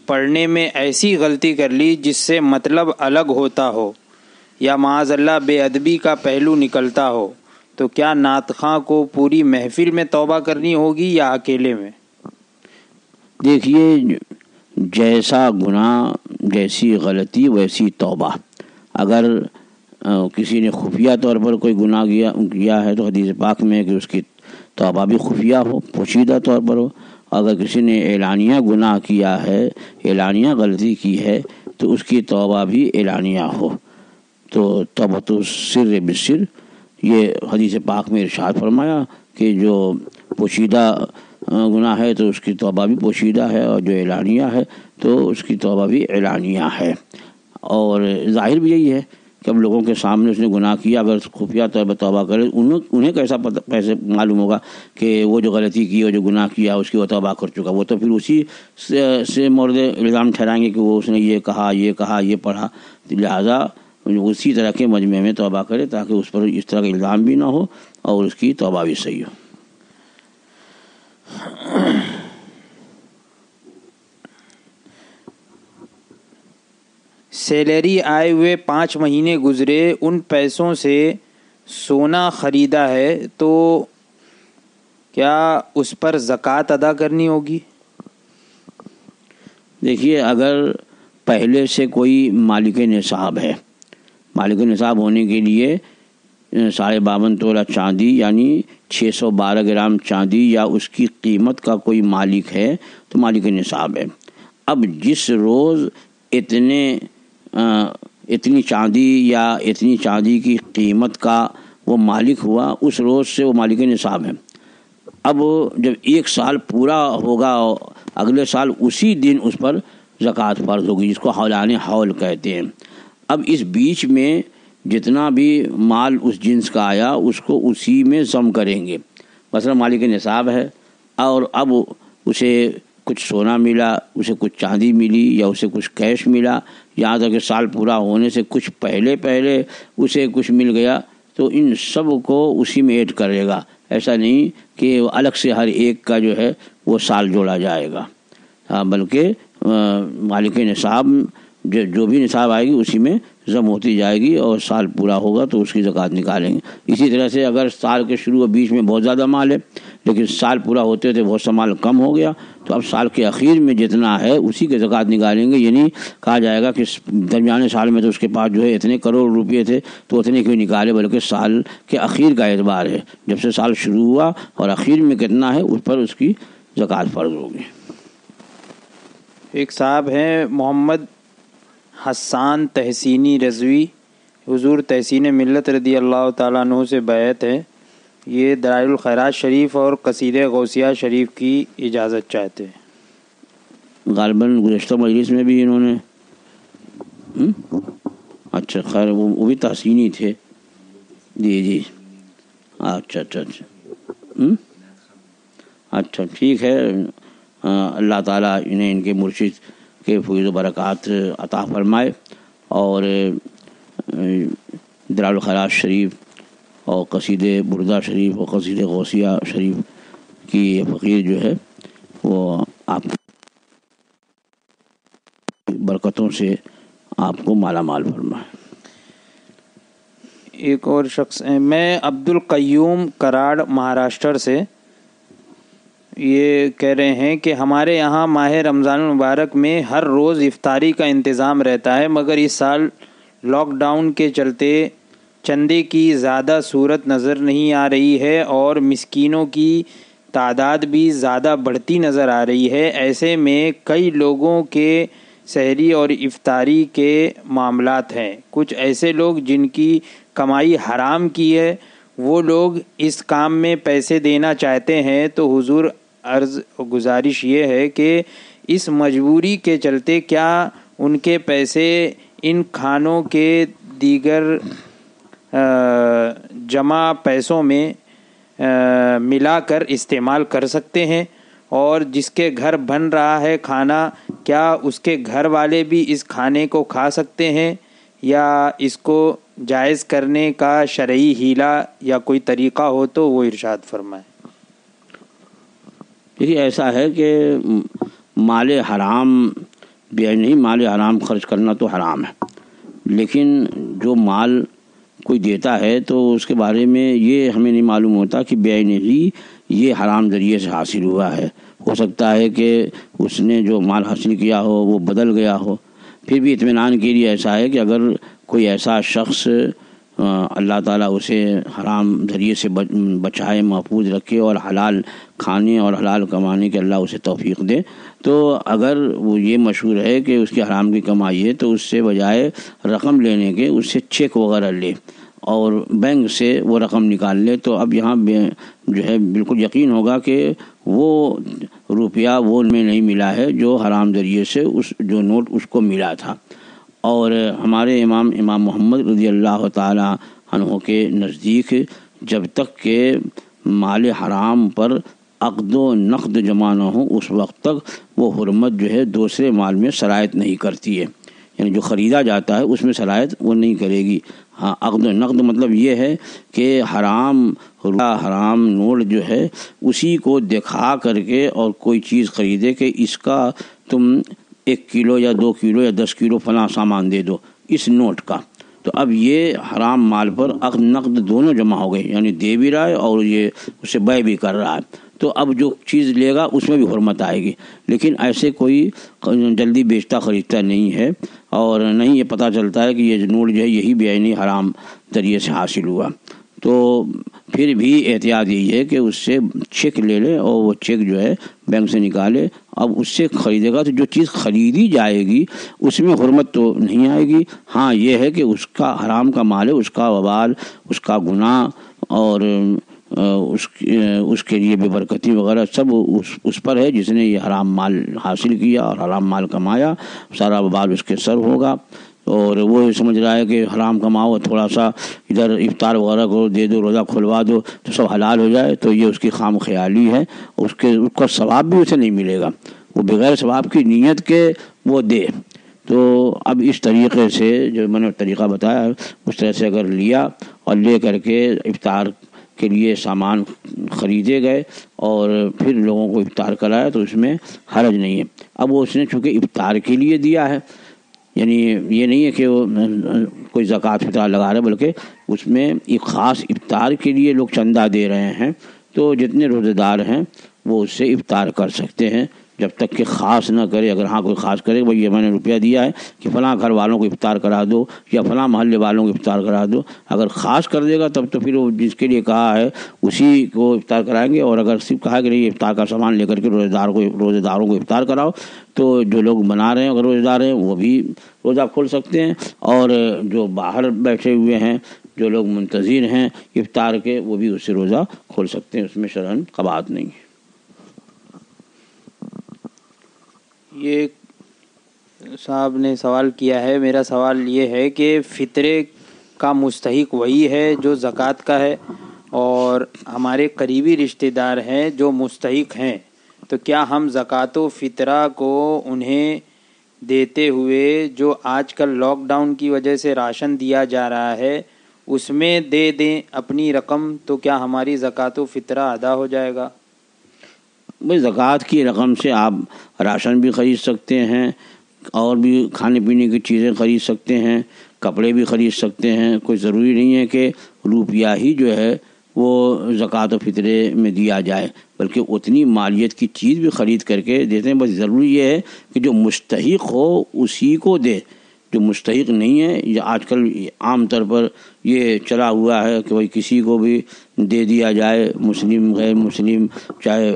پڑھنے میں ایسی غلطی کر لی جس سے مطلب الگ ہوتا ہو یا معاذ اللہ بے ادبی کا پہلو نکلتا ہو، تو کیا نعت خواں کو پوری محفل میں توبہ کرنی ہوگی یا اکیلے میں؟ دیکھیے، جیسا گناہ جیسی غلطی ویسی توبہ۔ اگر کسی نے خفیہ طور پر کوئی گناہ کیا ہے تو حدیث پاک میں ہے کہ اس کی توبہ بھی خفیہ ہو، پوشیدہ طور پر ہو۔ اگر کسی نے اعلانیہ گناہ کیا ہے، اعلانیہ غلطی کی ہے، تو اس کی توبہ بھی اعلانیہ ہو۔ تو توبۃ السر بالسر، یہ حدیث پاک میں ارشاد فرمایا کہ جو پوشیدہ گناہ ہے تو اس کی توبہ بھی پوشیدہ ہے، اور جو اعلانیہ ہے تو اس کی توبہ بھی اعلانیہ ہے۔ اور ظاہر بھی یہی ہے کہ اب لوگوں کے سامنے اس نے گناہ کیا، اگر خفیہ طور پر توبہ کرے، انہیں کیسے معلوم ہوگا کہ وہ جو غلطی کی اور جو گناہ کیا اس کی وہ توبہ کر چکا؟ وہ تو پھر اسی سے مورد الزام ٹھہرائیں گے کہ وہ اس نے یہ کہا یہ پڑھا، لہٰذا اسی طرح کے مجمع میں توبہ کرے تاکہ اس پر اس طرح کا الزام بھی نہ ہو اور اس کی توبہ بھی صحیح ہو۔ سیلری آئے ہوئے 5 مہینے گزرے، ان پیسوں سے سونا خریدا ہے تو کیا اس پر زکوٰۃ ادا کرنی ہوگی؟ دیکھیے، اگر پہلے سے کوئی مالک نصاب ہے، مالک نصاب ہونے کے لیے 52.5 تولہ چاندی یعنی 612 گرام چاندی یا اس کی قیمت کا کوئی مالک ہے تو مالک نصاب ہے۔ اب جس روز اتنی چاندی یا اتنی چاندی کی قیمت کا وہ مالک ہوا، اس روز سے وہ مالک نصاب ہے۔ اب جب 1 سال پورا ہوگا، اگلے سال اسی دن اس پر زکوٰۃ فرض ہوگی، جس کو حولان حول کہتے ہیں۔ اب اس بیچ میں جتنا بھی مال اس جنس کا آیا اس کو اسی میں ضم کریں گے۔ مثلا مالک نصاب ہے اور اب اسے کچھ سونا ملا، اسے کچھ چاندی ملی یا اسے کچھ کیش ملا، یہاں تک کہ سال پورا ہونے سے کچھ پہلے اسے کچھ مل گیا، تو ان سب کو اسی میں ایڈ کرے گا۔ ایسا نہیں کہ الگ سے ہر ایک کا جو ہے وہ سال جوڑا جائے گا، بلکہ مالک نصاب جو بھی نصاب آئے گی اسی میں ضم ہوتی جائے گی، اور سال پورا ہوگا تو اس کی زکوٰۃ نکالیں گے۔ اسی طرح سے اگر سال کے شروع و بیچ میں بہت زیادہ مال ہے لیکن سال پورا ہوتے ہوتے بہت سا مال کم ہو گیا، تو اب سال کے اخیر میں جتنا ہے اسی کی زکوٰۃ نکالیں گے۔ یہ نہیں کہا جائے گا کہ درمیانے سال میں تو اس کے پاس جو ہے اتنے کروڑ روپے تھے تو اتنے کیوں نکالے، بلکہ سال کے اخیر کا اعتبار ہے، جب سے سال شروع ہوا اور اخیر میں کتنا ہے اس پر اس کی زکوٰۃ فرض ہوگی۔ ایک صاحب ہیں محمد حسان تحسینی رضوی، حضور تحسین ملت رضی اللہ تعالیٰ عنہ سے بیعت ہے۔ یہ دلائل الخیرات شریف اور قصیدہ غوثیہ شریف کی اجازت چاہتے ہیں۔ غالباً گزشتہ مجلس میں بھی انہوں نے اچھا خیر وہ بھی تحسینی تھے، جی اچھا اچھا ٹھیک ہے۔ اللہ تعالیٰ انہیں ان کے مرشد کے فیض و برکات عطا فرمائے، اور دلائل الخیرات شریف اور قصیدہ بردہ شریف اور قصیدہ غوثیہ شریف کی فقیر جو ہے وہ آپ برکتوں سے آپ کو مالا مال فرمائے۔ ایک اور شخص ہیں، میں عبد القیوم کراڑ مہاراشٹر سے، یہ کہہ رہے ہیں کہ ہمارے یہاں ماہ رمضان المبارک میں ہر روز افطاری کا انتظام رہتا ہے، مگر اس سال لاک ڈاؤن کے چلتے چندے کی زیادہ صورت نظر نہیں آ رہی ہے اور مسکینوں کی تعداد بھی زیادہ بڑھتی نظر آ رہی ہے۔ ایسے میں کئی لوگوں کے سحری اور افطاری کے معاملات ہیں۔ کچھ ایسے لوگ جن کی کمائی حرام کی ہے، وہ لوگ اس کام میں پیسے دینا چاہتے ہیں، تو حضور عرض گزارش یہ ہے کہ اس مجبوری کے چلتے کیا ان کے پیسے ان کھانوں کے دیگر جمع پیسوں میں ملا کر استعمال کر سکتے ہیں، اور جس کے گھر بن رہا ہے کھانا کیا اس کے گھر والے بھی اس کھانے کو کھا سکتے ہیں، یا اس کو جائز کرنے کا شرعی حیلہ یا کوئی طریقہ ہو تو وہ ارشاد فرمائیں۔ دیکھیے ایسا ہے کہ مال حرام بیع نہیں، مال حرام خرچ کرنا تو حرام ہے، لیکن جو مال کوئی دیتا ہے تو اس کے بارے میں یہ ہمیں نہیں معلوم ہوتا کہ بیع نہیں یہ حرام ذریعے سے حاصل ہوا ہے۔ ہو سکتا ہے کہ اس نے جو مال حاصل کیا ہو وہ بدل گیا ہو۔ پھر بھی اطمینان کے لیے ایسا ہے کہ اگر کوئی ایسا شخص اللہ تعالیٰ اسے حرام ذریعے سے بچائے، محفوظ رکھے، اور حلال کھانے اور حلال کمانے کے اللہ اسے توفیق دے، تو اگر وہ یہ مشہور ہے کہ اس کی حرام کی کمائی ہے تو اس سے بجائے رقم لینے کے اس سے چیک وغیرہ لے اور بینک سے وہ رقم نکال لے، تو اب یہاں جو ہے بالکل یقین ہوگا کہ وہ روپیہ وہ میں نہیں ملا ہے جو حرام ذریعے سے جو نوٹ اس کو ملا تھا۔ اور ہمارے امام محمد رضی اللہ تعالی عنہ کے نزدیک جب تک کہ مال حرام پر عقد و نقد جمع نہ ہو اس وقت تک وہ حرمت جو ہے دوسرے مال میں سرایت نہیں کرتی ہے، یعنی جو خریدا جاتا ہے اس میں سرایت وہ نہیں کرے گی۔ ہاں، عقد و نقد مطلب یہ ہے کہ حرام نوٹ جو ہے اسی کو دکھا کر کے اور کوئی چیز خریدے کہ اس کا تم 1 کلو یا 2 کلو یا 10 کلو فلاں سامان دے دو اس نوٹ کا، تو اب یہ حرام مال پر عقد نقد دونوں جمع ہو گئے، یعنی دے بھی رہا ہے اور یہ اسے بیع بھی کر رہا ہے، تو اب جو چیز لے گا اس میں بھی حرمت آئے گی۔ لیکن ایسے کوئی جلدی بیچتا خریدتا نہیں ہے، اور نہیں یہ پتہ چلتا ہے کہ یہ نوٹ جو ہے یہی بیع نہیں حرام ذریعے سے حاصل ہوا، تو پھر بھی احتیاط یہی ہے کہ اس سے چیک لے لے اور وہ چیک جو ہے بینک سے نکالے، اب اس سے خریدے گا تو جو چیز خریدی جائے گی اس میں حرمت تو نہیں آئے گی۔ ہاں یہ ہے کہ اس کا حرام کا مال ہے، اس کا وبال، اس کا گناہ اور اس کے لیے بے برکتی وغیرہ سب اس پر ہے جس نے یہ حرام مال حاصل کیا اور حرام مال کمایا، سارا وبال اس کے سر ہوگا۔ اور وہ سمجھ رہا ہے کہ حرام کماؤ، تھوڑا سا ادھر افطار وغیرہ کو دے دو، روزہ کھلوا دو تو سب حلال ہو جائے، تو یہ اس کی خام خیالی ہے، اس کا ثواب بھی اسے نہیں ملے گا، وہ بغیر ثواب کی نیت کے وہ دے۔ تو اب اس طریقے سے جو میں نے طریقہ بتایا اس طرح سے اگر لیا اور لے کر کے افطار کے لیے سامان خریدے گئے اور پھر لوگوں کو افطار کرایا تو اس میں حرج نہیں ہے۔ اب وہ اس نے چونکہ افطار کے لیے دیا ہے، یعنی یہ نہیں ہے کہ وہ کوئی زکوٰۃ فطر لگا رہے، بلکہ اس میں ایک خاص افطار کے لیے لوگ چندہ دے رہے ہیں، تو جتنے روزے دار ہیں وہ اس سے افطار کر سکتے ہیں جب تک کہ خاص نہ کرے۔ اگر ہاں کوئی خاص کرے بھائی یہ میں نے روپیہ دیا ہے کہ فلاں گھر والوں کو افطار کرا دو یا فلاں محلے والوں کو افطار کرا دو، اگر خاص کر دے گا تب تو پھر وہ جس کے لیے کہا ہے اسی کو افطار کرائیں گے، اور اگر صرف کہا کہ نہیں افطار کا سامان لے کر کے روزے داروں کو افطار کراؤ، تو جو لوگ بنا رہے ہیں اگر روزے دار ہیں وہ بھی روزہ کھول سکتے ہیں، اور جو باہر بیٹھے ہوئے ہیں جو لوگ منتظر ہیں افطار کے وہ بھی اس سے روزہ کھول سکتے ہیں، اس میں شرعاً قباحت نہیں ہے۔ یہ صاحب نے سوال کیا ہے، میرا سوال یہ ہے کہ فطرے کا مستحق وہی ہے جو زکوٰۃ کا ہے، اور ہمارے قریبی رشتہ دار ہیں جو مستحق ہیں، تو کیا ہم زکوٰۃ و فطرہ کو انہیں دیتے ہوئے جو آج کل لاک ڈاؤن کی وجہ سے راشن دیا جا رہا ہے اس میں دے دیں اپنی رقم، تو کیا ہماری زکوٰۃ و فطرہ ادا ہو جائے گا؟ بھائی زکوٰۃ کی رقم سے آپ راشن بھی خرید سکتے ہیں، اور بھی کھانے پینے کی چیزیں خرید سکتے ہیں، کپڑے بھی خرید سکتے ہیں، کوئی ضروری نہیں ہے کہ روپیہ ہی جو ہے وہ زکوٰۃ و فطرے میں دیا جائے، بلکہ اتنی مالیت کی چیز بھی خرید کر کے دیتے ہیں۔ بس ضروری یہ ہے کہ جو مستحق ہو اسی کو دے، جو مستحق نہیں ہے، یا آج کل عام طور پر یہ چلا ہوا ہے کہ بھائی کسی کو بھی دے دیا جائے، مسلم غیر مسلم چاہے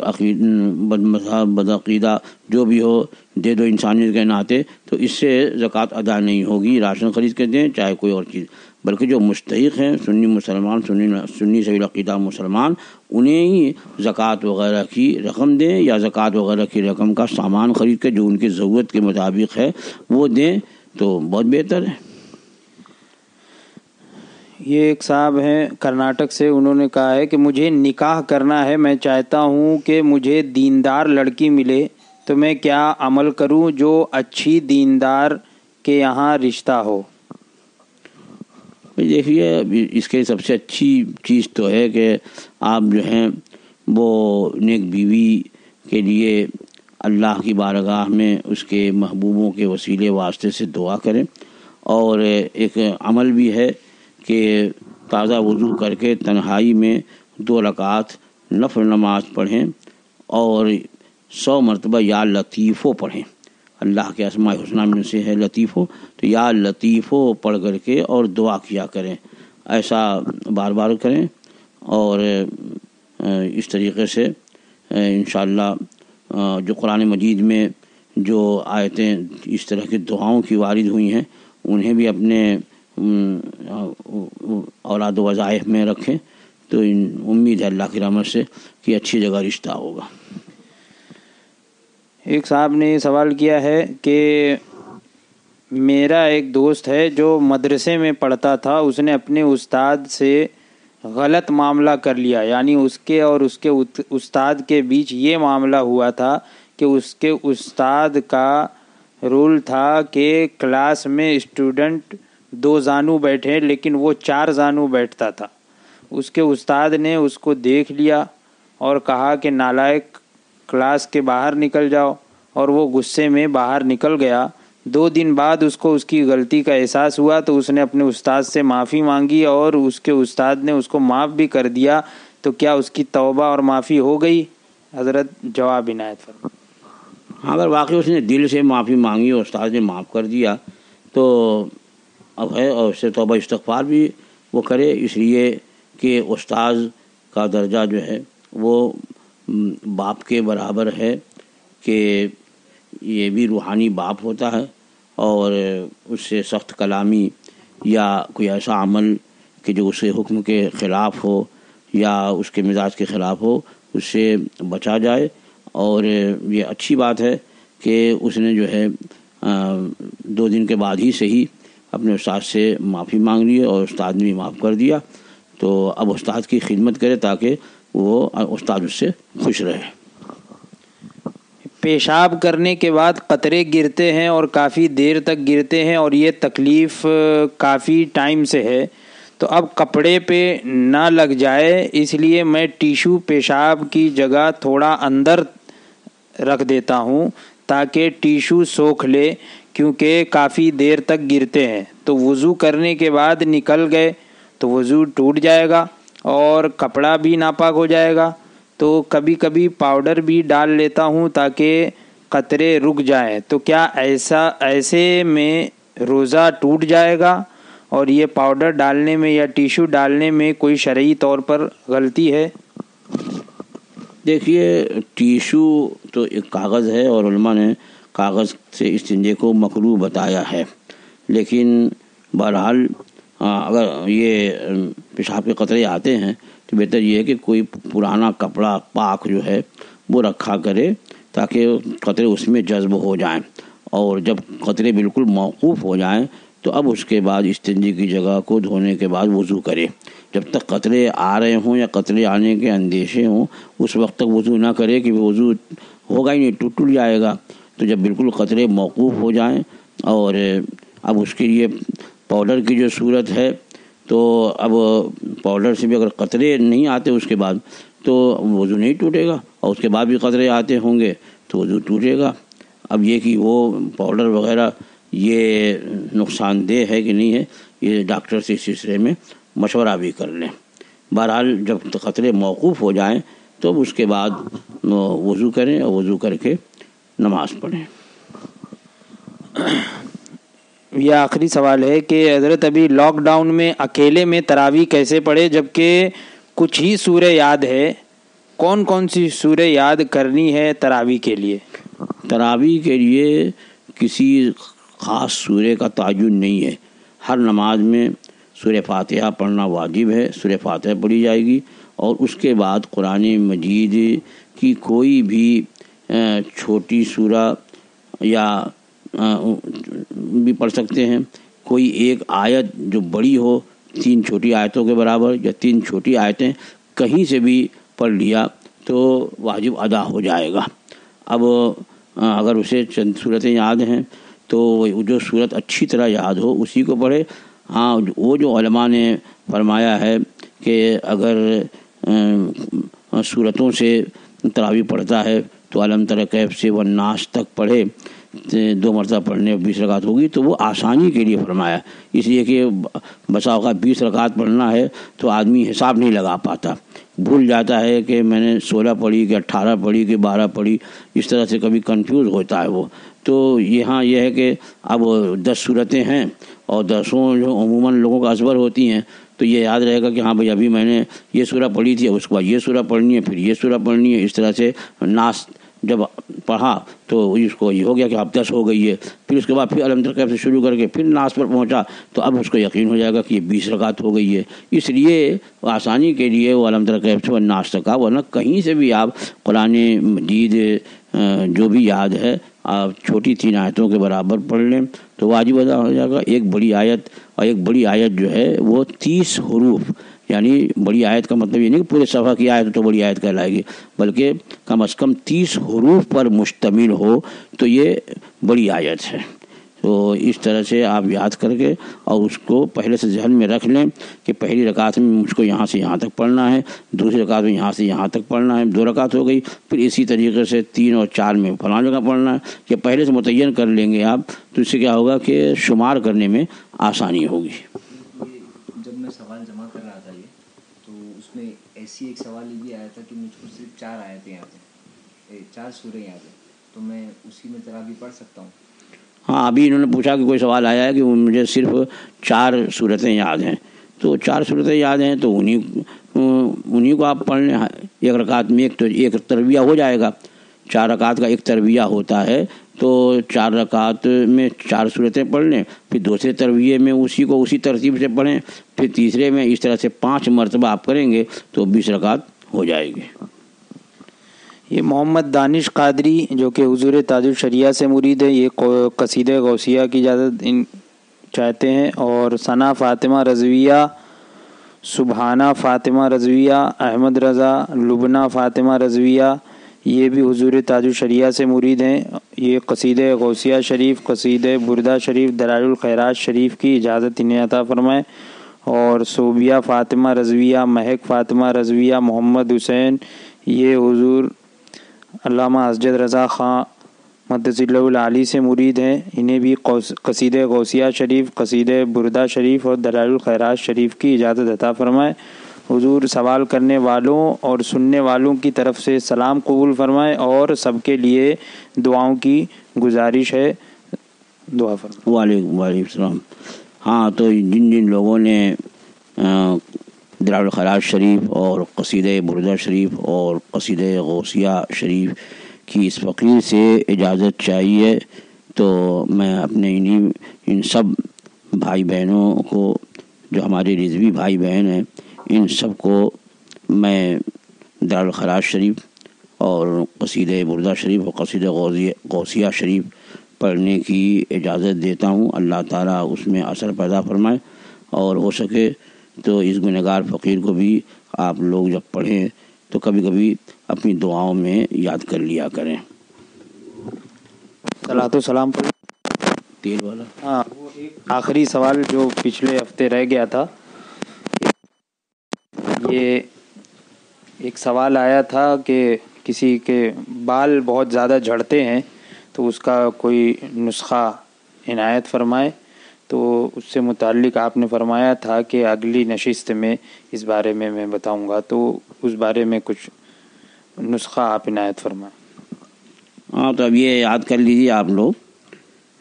بد مذہب بدعقیدہ جو بھی ہو، دے دو انسانیت کے ناطے، تو اس سے زکوٰۃ ادا نہیں ہوگی۔ راشن خرید کے دیں چاہے کوئی اور چیز، بلکہ جو مستحق ہیں سنی مسلمان، سنی سبیل عقیدہ مسلمان، انہیں ہی زکوٰۃ وغیرہ کی رقم دیں یا زکوٰۃ وغیرہ کی رقم کا سامان خرید کے جو ان کی ضرورت کے مطابق ہے وہ دیں تو بہت بہتر ہے۔ یہ ایک صاحب ہیں کرناٹک سے، انہوں نے کہا ہے کہ مجھے نکاح کرنا ہے، میں چاہتا ہوں کہ مجھے دیندار لڑکی ملے، تو میں کیا عمل کروں جو اچھی دیندار کے یہاں رشتہ ہو؟ دیکھیے اس کے سب سے اچھی چیز تو ہے کہ آپ جو ہیں وہ نیک بیوی کے لیے اللہ کی بارگاہ میں اس کے محبوبوں کے وسیلے واسطے سے دعا کریں، اور ایک عمل بھی ہے کہ تازہ وضو کر کے تنہائی میں 2 رکعت نفل نماز پڑھیں اور 100 مرتبہ یا لطیفو پڑھیں۔ اللہ کے اسماء الحسنی میں سے ہے لطیفو، تو یا لطیفو پڑھ کر کے اور دعا کیا کریں، ایسا بار بار کریں، اور اس طریقے سے انشاءاللہ جو قرآن مجید میں جو آیتیں اس طرح کی دعاؤں کی وارد ہوئی ہیں انہیں بھی اپنے اولاد و وظائف میں رکھیں، تو امید ہے اللہ کی رحمت سے کہ اچھی جگہ رشتہ ہوگا۔ ایک صاحب نے یہ سوال کیا ہے کہ میرا ایک دوست ہے جو مدرسے میں پڑھتا تھا، اس نے اپنے استاد سے غلط معاملہ کر لیا، یعنی اس کے اور اس کے استاد کے بیچ یہ معاملہ ہوا تھا کہ اس کے استاد کا رول تھا کہ کلاس میں اسٹوڈنٹ 2 زانو بیٹھے لیکن وہ 4 زانو بیٹھتا تھا۔ اس کے استاد نے اس کو دیکھ لیا اور کہا کہ نالائق، کلاس کے باہر نکل جاؤ، اور وہ غصے میں باہر نکل گیا۔ 2 دن بعد اس کو اس کی غلطی کا احساس ہوا تو اس نے اپنے استاد سے معافی مانگی اور اس کے استاد نے اس کو معاف بھی کر دیا، تو کیا اس کی توبہ اور معافی ہو گئی؟ حضرت جواب عنایت فرمائیں۔ اگر واقعی اس نے دل سے معافی مانگی اور استاد نے معاف کر دیا تو اب ہے، اور اس سے توبہ استغفار بھی وہ کرے، اس لیے کہ استاد کا درجہ جو ہے وہ باپ کے برابر ہے، کہ یہ بھی روحانی باپ ہوتا ہے، اور اس سے سخت کلامی یا کوئی ایسا عمل کہ جو اس کے حکم کے خلاف ہو یا اس کے مزاج کے خلاف ہو اس سے بچا جائے۔ اور یہ اچھی بات ہے کہ اس نے جو ہے 2 دن کے بعد ہی صحیح اپنے استاد سے معافی مانگ لی اور استاد نے بھی معاف کر دیا، تو اب استاد کی خدمت کرے تاکہ وہ استاد اس سے خوش رہے۔ پیشاب کرنے کے بعد قطرے گرتے ہیں اور کافی دیر تک گرتے ہیں اور یہ تکلیف کافی ٹائم سے ہے، تو اب کپڑے پہ نہ لگ جائے اس لیے میں ٹیشو پیشاب کی جگہ تھوڑا اندر رکھ دیتا ہوں تاکہ ٹیشو سوکھ لے، کیونکہ کافی دیر تک گرتے ہیں، تو وضو کرنے کے بعد نکل گئے تو وضو ٹوٹ جائے گا اور کپڑا بھی ناپاک ہو جائے گا۔ تو کبھی کبھی پاؤڈر بھی ڈال لیتا ہوں تاکہ قطرے رک جائیں، تو کیا ایسے میں روزہ ٹوٹ جائے گا؟ اور یہ پاؤڈر ڈالنے میں یا ٹیشو ڈالنے میں کوئی شرعی طور پر غلطی ہے؟ دیکھیے ٹیشو تو ایک کاغذ ہے اور علماء نے کاغذ سے استنجے کو مکروہ بتایا ہے، لیکن بہرحال اگر یہ پیشاب کے قطرے آتے ہیں تو بہتر یہ ہے کہ کوئی پرانا کپڑا پاک جو ہے وہ رکھا کرے تاکہ قطرے اس میں جذب ہو جائیں، اور جب قطرے بالکل موقوف ہو جائیں تو اب اس کے بعد استنجے کی جگہ کو دھونے کے بعد وضو کرے۔ جب تک قطرے آ رہے ہوں یا قطرے آنے کے اندیشے ہوں اس وقت تک وضو نہ کرے کہ وضو ہوگا ہی نہیں، ٹوٹ جائے گا۔ تو جب بالکل قطرے موقوف ہو جائیں اور اب اس کے لیے پاؤڈر کی جو صورت ہے، تو اب پاؤڈر سے بھی اگر قطرے نہیں آتے اس کے بعد تو وضو نہیں ٹوٹے گا، اور اس کے بعد بھی قطرے آتے ہوں گے تو وضو ٹوٹے گا۔ اب یہ کہ وہ پاؤڈر وغیرہ یہ نقصان دہ ہے کہ نہیں ہے، یہ ڈاکٹر سے اس سلسلے میں مشورہ بھی کر لیں۔ بہرحال جب قطرے موقوف ہو جائیں تو اس کے بعد وضو کریں اور وضو کر کے نماز پڑھیں۔ یہ آخری سوال ہے کہ حضرت ابھی لاک ڈاؤن میں اکیلے میں تراویح کیسے پڑھے جبکہ کچھ ہی سورہ یاد ہے؟ کون کون سی سورہ یاد کرنی ہے تراویح کے لیے؟ تراویح کے لیے کسی خاص سورہ کا تعین نہیں ہے، ہر نماز میں سورہ فاتحہ پڑھنا واجب ہے، سورہ فاتحہ پڑھی جائے گی، اور اس کے بعد قرآن مجید کی کوئی بھی چھوٹی سورہ یا بھی پڑھ سکتے ہیں، کوئی ایک آیت جو بڑی ہو 3 چھوٹی آیتوں کے برابر یا 3 چھوٹی آیتیں کہیں سے بھی پڑھ لیا تو واجب ادا ہو جائے گا۔ اب اگر اسے چند صورتیں یاد ہیں تو جو صورت اچھی طرح یاد ہو اسی کو پڑھے۔ ہاں، وہ جو علماء نے فرمایا ہے کہ اگر صورتوں سے تراویح پڑھتا ہے تو علم تر کیف سے والناس تک پڑھے، 2 مرتبہ پڑھنے 20 رکعت ہوگی، تو وہ آسانی کے لیے فرمایا، اس لیے کہ بسا اوقات 20 رکعت پڑھنا ہے تو آدمی حساب نہیں لگا پاتا، بھول جاتا ہے کہ میں نے 16 پڑھی کہ 18 پڑھی کہ 12 پڑھی، اس طرح سے کبھی کنفیوز ہوتا ہے وہ۔ تو یہاں یہ ہے کہ اب 10 صورتیں ہیں اور 10 جو عموماً لوگوں کا ازبر ہوتی ہیں، تو یہ یاد رہے گا کہ ہاں بھائی ابھی میں نے یہ سورہ پڑھی تھی، اس کے بعد یہ سورہ پڑھنی ہے، پھر یہ سورہ پڑھنی ہے، اس طرح سے ناس جب پڑھا تو اس کو یہ ہو گیا کہ اب 10 ہو گئی ہے، پھر اس کے بعد پھر علم تر کیف سے شروع کر کے پھر ناس پر پہنچا تو اب اس کو یقین ہو جائے گا کہ یہ 20 رکعت ہو گئی ہے۔ اس لیے آسانی کے لیے وہ علم تر کیف سے وہ ناس تک کا، ورنہ کہیں سے بھی آپ قرآن مجید جو بھی یاد ہے آپ چھوٹی 3 آیتوں کے برابر پڑھ لیں تو واجب ادا ہو جائے گا۔ ایک بڑی آیت، اور ایک بڑی آیت جو ہے وہ 30 حروف، یعنی بڑی آیت کا مطلب یہ نہیں کہ پورے صفحہ کی آیت تو بڑی آیت کہلائے گی، بلکہ کم از کم 30 حروف پر مشتمل ہو تو یہ بڑی آیت ہے۔ تو اس طرح سے آپ یاد کر کے اور اس کو پہلے سے ذہن میں رکھ لیں کہ پہلی رکعت میں مجھ کو یہاں سے یہاں تک پڑھنا ہے، دوسری رکعت میں یہاں سے یہاں تک پڑھنا ہے، 2 رکعت ہو گئی، پھر اسی طریقے سے 3 اور 4 میں فلاں جگہ پڑھنا ہے۔ یہ پہلے سے متعین کر لیں گے آپ تو اس سے کیا ہوگا کہ شمار کرنے میں آسانی ہوگی۔ جب میں سوال جمع کر رہا تھا یہ تو اس میں ایسی ایک سوال یہ بھی آیا تھا کہ مجھ کو صرف 4 آیتیں یاد ہیں، 4 سوریں یاد ہیں، تو میں اسی میں تراویح پڑھ سکتا ہوں؟ ہاں، ابھی انہوں نے پوچھا کہ کوئی سوال آیا ہے کہ مجھے صرف 4 صورتیں یاد ہیں، تو 4 صورتیں یاد ہیں تو انہیں کو آپ پڑھ لیں۔ ایک رکعت میں ایک ترویہ ہو جائے گا، 4 رکعت کا ایک ترویہ ہوتا ہے، تو 4 رکعت میں 4 صورتیں پڑھ لیں، پھر دوسرے ترویے میں اسی کو اسی ترتیب سے پڑھیں، پھر تیسرے میں اس طرح سے 5 مرتبہ آپ کریں گے تو 20 رکعت ہو جائے گی۔ یہ محمد دانش قادری جو کہ حضور تاج الشریعہ سے مرید ہے، یہ قصیدہ غوثیہ کی اجازت چاہتے ہیں، اور ثنا فاطمہ رضویہ، سبحانہ فاطمہ رضویہ، احمد رضا، لبنہ فاطمہ رضویہ، یہ بھی حضور تاج الشریعہ سے مرید ہیں۔ یہ قصیدہ غوثیہ شریف، قصیدہ بردہ شریف، دلائل الخیرات شریف کی اجازت انہیں عطا فرمائے۔ اور صوبیہ فاطمہ رضویہ، مہک فاطمہ رضویہ، محمد حسین، یہ حضور علامہ اسجد رضا خان مدث اللہ العالی سے مرید ہیں، انہیں بھی قصیدہ غوثیہ شریف، قصیدہ بردہ شریف اور دلائل الخیرات شریف کی اجازت عطا فرمائے۔ حضور سوال کرنے والوں اور سننے والوں کی طرف سے سلام قبول فرمائے اور سب کے لیے دعاؤں کی گزارش ہے، دعا فرمائے۔ وعلیکم السلام۔ ہاں، تو جن لوگوں نے دلائل الخیرات شریف اور قصیدہ بردہ شریف اور قصیدہ غوثیہ شریف کی اس فقیر سے اجازت چاہیے تو میں اپنے ان سب بھائی بہنوں کو جو ہمارے رضوی بھائی بہن ہیں ان سب کو میں دلائل الخیرات شریف اور قصیدہ بردہ شریف اور قصیدہ غوثیہ شریف پڑھنے کی اجازت دیتا ہوں۔ اللہ تعالیٰ اس میں اثر پیدا فرمائے، اور ہو سکے تو اس گنہگار فقیر کو بھی آپ لوگ جب پڑھیں تو کبھی کبھی اپنی دعاؤں میں یاد کر لیا کریں۔ صلاۃ و سلام پر تیل والا۔ ہاں، وہ ایک آخری سوال جو پچھلے ہفتے رہ گیا تھا، یہ ایک سوال آیا تھا کہ کسی کے بال بہت زیادہ جھڑتے ہیں تو اس کا کوئی نسخہ عنایت فرمائے، تو اس سے متعلق آپ نے فرمایا تھا کہ اگلی نشست میں اس بارے میں بتاؤں گا، تو اس بارے میں کچھ نسخہ آپ عنایت فرمائیں۔ ہاں، تو اب یہ یاد کر لیجیے آپ لوگ،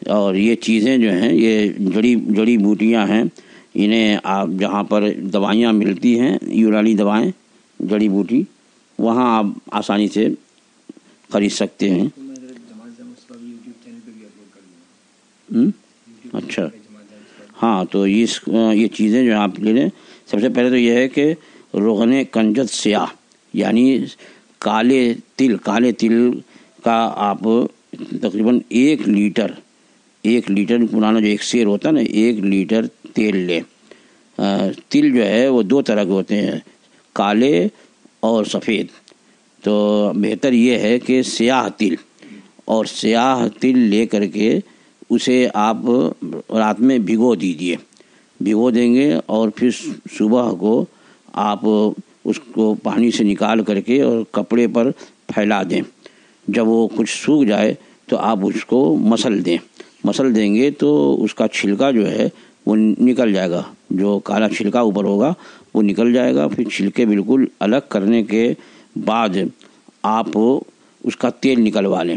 اور یہ چیزیں جو ہیں یہ جڑی بوٹیاں ہیں، انہیں آپ جہاں پر دوائیاں ملتی ہیں، یونانی دوائیں، جڑی بوٹی، وہاں آپ آسانی سے خرید سکتے ہیں۔ اچھا، ہاں تو یہ چیزیں جو آپ لے لیں. سب سے پہلے تو یہ ہے کہ روغن کنجد سیاہ یعنی کالے تل کا آپ تقریباً 1 لیٹر پرانا جو ایک سیر ہوتا ہے نا 1 لیٹر تیل لیں. تل جو ہے وہ 2 طرح کے ہوتے ہیں، کالے اور سفید. تو بہتر یہ ہے کہ سیاہ تل لے کر کے اسے آپ رات میں بھگو دیجئے. بھگو دیں گے اور پھر صبح کو آپ اس کو پانی سے نکال کر کے اور کپڑے پر پھیلا دیں. جب وہ کچھ سوکھ جائے تو آپ اس کو مسل دیں گے تو اس کا چھلکا جو ہے وہ نکل جائے گا. جو کالا چھلکا اوپر ہوگا وہ نکل جائے گا. پھر چھلکے بالکل الگ کرنے کے بعد آپ اس کا تیل نکلوا لیں.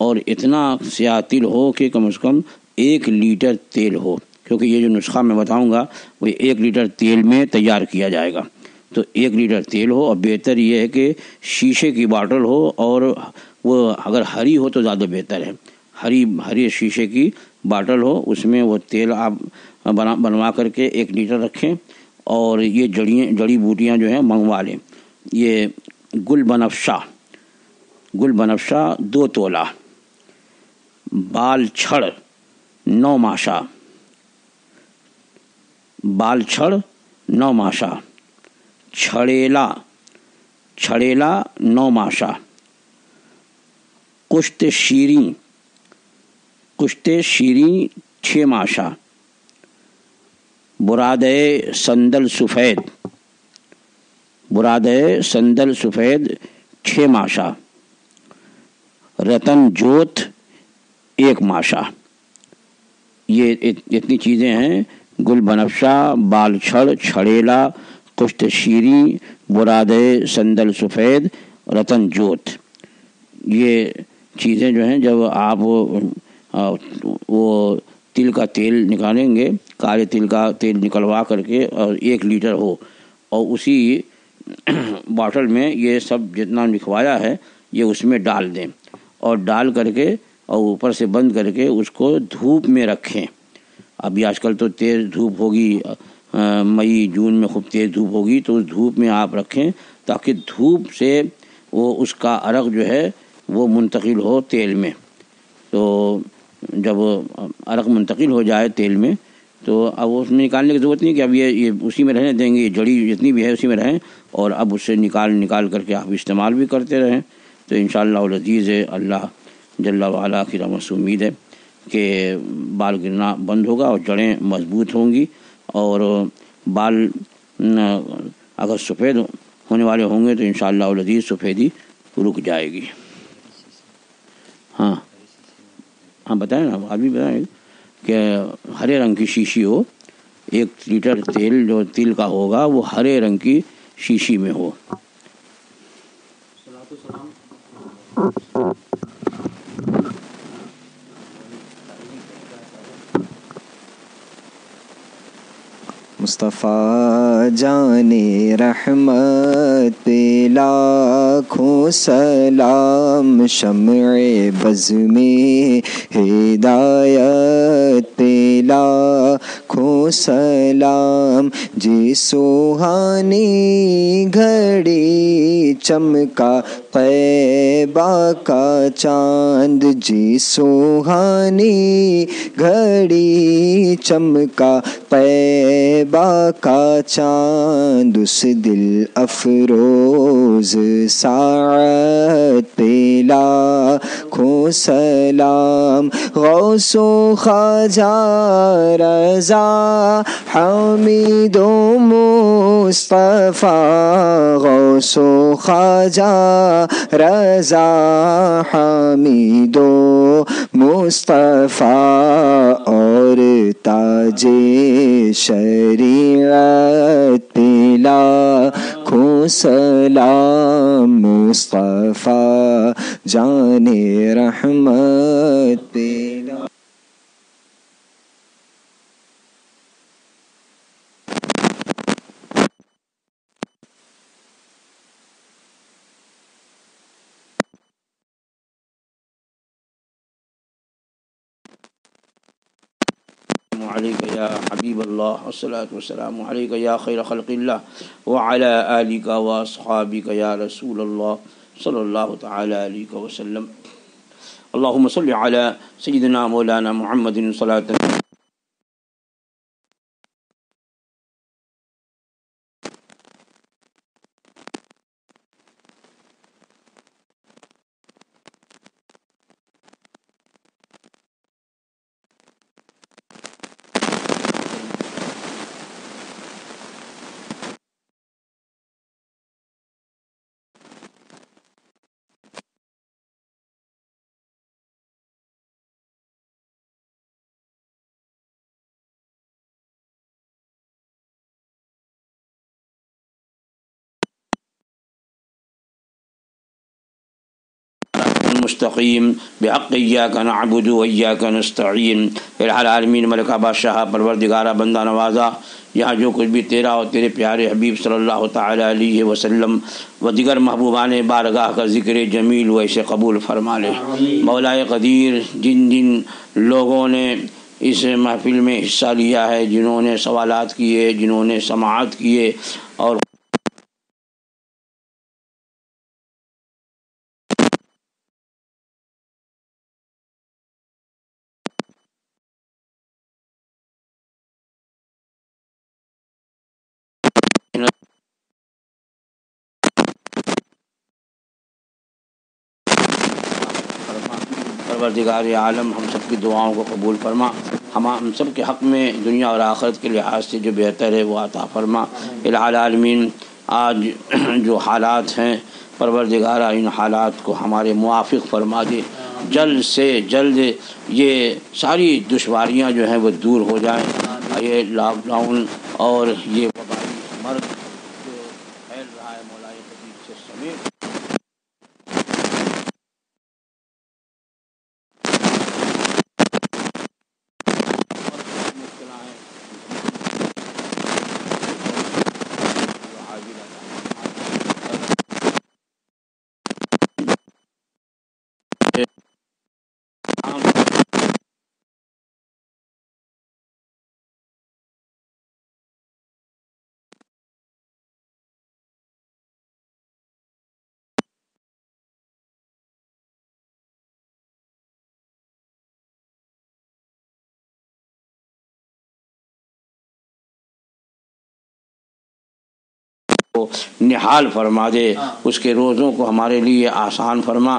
اور اتنا سیاہ تل ہو کہ کم از کم 1 لیٹر تیل ہو، کیونکہ یہ جو نسخہ میں بتاؤں گا وہ 1 لیٹر تیل میں تیار کیا جائے گا. تو 1 لیٹر تیل ہو، اور بہتر یہ ہے کہ شیشے کی باٹل ہو، اور وہ اگر ہری ہو تو زیادہ بہتر ہے. ہری شیشے کی باٹل ہو، اس میں وہ تیل آپ بنوا کر کے 1 لیٹر رکھیں. اور یہ جڑی بوٹیاں جو ہیں منگوا لیں. یہ گل بنفشہ 2 تولہ، بال چھڑ 9 ماشا، چھڑیلا 9 ماشا، کشت شیریں 6 ماشا، برادۂ سندل سفید 6 ماشا، رتن جوت 1 ماشا. یہ اتنی چیزیں ہیں: گل بنفشہ، بال چھڑیلا، کشت شیریں، برادۂ سندل سفید، رتن جوت. یہ چیزیں جو ہیں جب آپ وہ تل کا تیل نکالیں گے، کالے تل کا تیل نکلوا کر کے، اور 1 لیٹر ہو، اور اسی باٹل میں یہ سب جتنا لکھوایا ہے یہ اس میں ڈال دیں. اور ڈال کر کے اور اوپر سے بند کر کے اس کو دھوپ میں رکھیں. ابھی آج کل تو تیز دھوپ ہوگی، مئی جون میں خوب تیز دھوپ ہوگی، تو اس دھوپ میں آپ رکھیں تاکہ دھوپ سے وہ اس کا عرق جو ہے وہ منتقل ہو تیل میں. تو جب عرق منتقل ہو جائے تیل میں تو اب اس میں نکالنے کی ضرورت نہیں کہ اب یہ اسی میں رہنے دیں گے، یہ جڑی جتنی بھی ہے اسی میں رہیں، اور اب اس سے نکال کر کے آپ استعمال بھی کرتے رہیں. تو انشاءاللہ العزیز اللہ جل وعلا کی رحمت سے امید ہے کہ بال گرنا بند ہوگا اور جڑیں مضبوط ہوں گی. اور بال اگر سفید ہونے والے ہوں گے تو انشاءاللہ العزیز سفیدی رک جائے گی. ہاں بتائیں نا، آدمی بتائیں کہ ہرے رنگ کی شیشی ہو، 1 لیٹر تیل جو تل کا ہوگا وہ ہرے رنگ کی شیشی میں ہو. مصطفیٰ جان رحمت پہ لاکھوں سلام، شمع بز میں ہدایت پہ لاکھوں سلام. جی سوہانی گھڑی چمکا طیبہ کا چاند، جی سوہانی گھڑی چمکا طیبہ کا چاند. اس دل افروز ساعت پہ لاکھوں سلام. غوث و خواجہ رضا حمید و مصطفیٰ، غوث و خواجہ رضا حمید و مصطفیٰ. اور تاج شریعت پہ لاکھوں سلام، مصطفیٰ جان رحمت پہ لاکھوں. علیک یا حبیب اللہ والصلاة والسلام علیک یا خیر خلق اللہ وعلی آلک واصحابک یا رسول اللہ صلی اللہ تعالی علیہ وسلم. اللہم صل علی سیدنا مولانا محمد صلاۃ مستقیم بحق ایاک نعبد و ایاک نستعین. الہ العالمین ملکہ بادشاہ پروردگارہ بندہ نوازا، یہاں جو کچھ بھی تیرا اور تیرے پیارے حبیب صلی اللہ تعالی علیہ وسلم و دیگر محبوبان بارگاہ کا ذکر جمیل و اسے قبول فرما لے. مولا قدیر، جن جن لوگوں نے اس محفل میں حصہ لیا ہے، جنہوں نے سوالات کیے، جنہوں نے سماعت کیے اور پروردگار عالم ہم سب کی دعاؤں کو قبول فرما. ہم سب کے حق میں دنیا اور آخرت کے لحاظ سے جو بہتر ہے وہ عطا فرما. الہ العالمین، آج جو حالات ہیں پروردگارہ ان حالات کو ہمارے موافق فرما دے. جلد سے جلد یہ ساری دشواریاں جو ہیں وہ دور ہو جائیں. یہ لاک ڈاؤن اور یہ وبائی مرض جو پھیل رہا ہے مولا قدیر سے سمیت نحال فرما دے. اس کے روزوں کو ہمارے لیے آسان فرما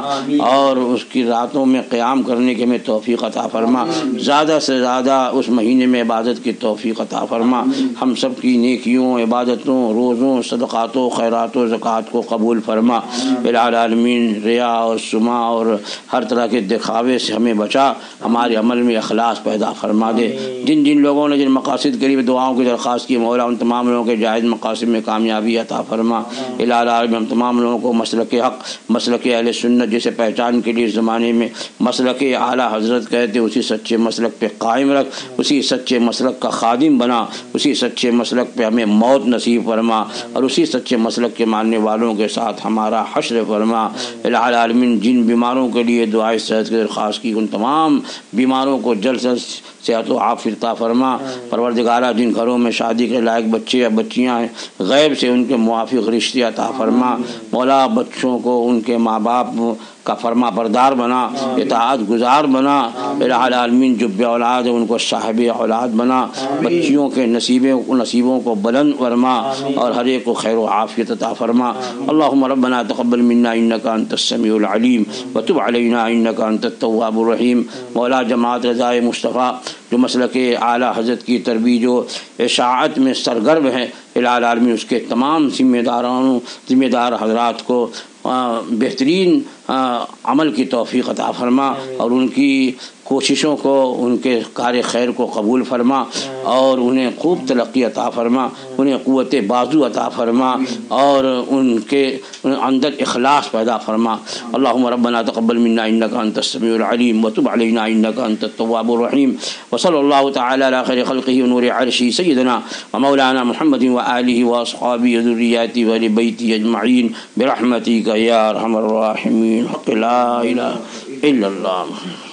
اور اس کی راتوں میں قیام کرنے کے ہمیں توفیق عطا فرما. زیادہ سے زیادہ اس مہینے میں عبادت کی توفیق عطا فرما. ہم سب کی نیکیوں، عبادتوں، روزوں، صدقاتوں، خیراتوں، زکوٰۃ کو قبول فرما. الہ العالمین، ریا اور سما اور ہر طرح کے دکھاوے سے ہمیں بچا. ہمارے عمل میں اخلاص پیدا فرما دے. جن جن لوگوں نے جن مقاصد کے لیے دعاؤں کی درخواست کی مولا ان تمام لوگوں کے جائز مقاصد میں کامیابی عطا فرما. الہ العالمین، ہم تمام لوگوں کو مسلک حق، مسلک اہل سنت جسے پہچان کے لیے اس زمانے میں مسلک اعلیٰ حضرت کہتے اسی سچے مسلک پہ قائم رکھ. اسی سچے مسلک کا خادم بنا. اسی سچے مسلک پہ ہمیں موت نصیب فرما اور اسی سچے مسلک کے ماننے والوں کے ساتھ ہمارا حشر فرما. الہ العالمین، جن بیماروں کے لیے دعائے صحت کی درخواست کی ان تمام بیماروں کو جلد سے صحت و عافیت عطا فرما. پروردگارہ، جن گھروں میں شادی کے لائق بچے یا بچیاں ہیں غیب سے ان کے موافق رشتے عطا فرما. مولا، بچوں کو ان کے ماں باپ کا فرما بردار بنا، اطاعت گزار بنا. الہ العالمین، جو بے اولاد ہیں ان کو صاحب اولاد بنا. بچیوں کے نصیبوں کو بلند فرما اور ہر ایک کو خیر و عافیت عطا فرما. اللہم ربنا تقبل منا انک انت السمیع العلیم وتب علینا انک انت التواب الرحیم. مولا، جماعت رضائے مصطفیٰ جو مسلک اعلیٰ حضرت کی ترویج و اشاعت میں سرگرم ہے، الہ العالمین اس کے تمام ذمہ دار حضرات کو بہترین عمل کی توفیق عطا فرما اور ان کی کوششوں کو، ان کے کار خیر کو قبول فرما اور انہیں خوب ترقی عطا فرما. انہیں قوت بازو عطا فرما اور ان کے اندر اخلاص پیدا فرما. اللہم ربنا تقبل منا انک انت السمیع العلیم وتب علینا انک انت التواب الرحیم. وصلی اللہ تعالی علی خیر خلقہ ونور عرشہ سیدنا ومولانا محمد وآلہ واصحابہ وذریاتہ وآل بیتہ اجمعین برحمتک یا ارحم الراحمین. حق لا الہ الا اللہ.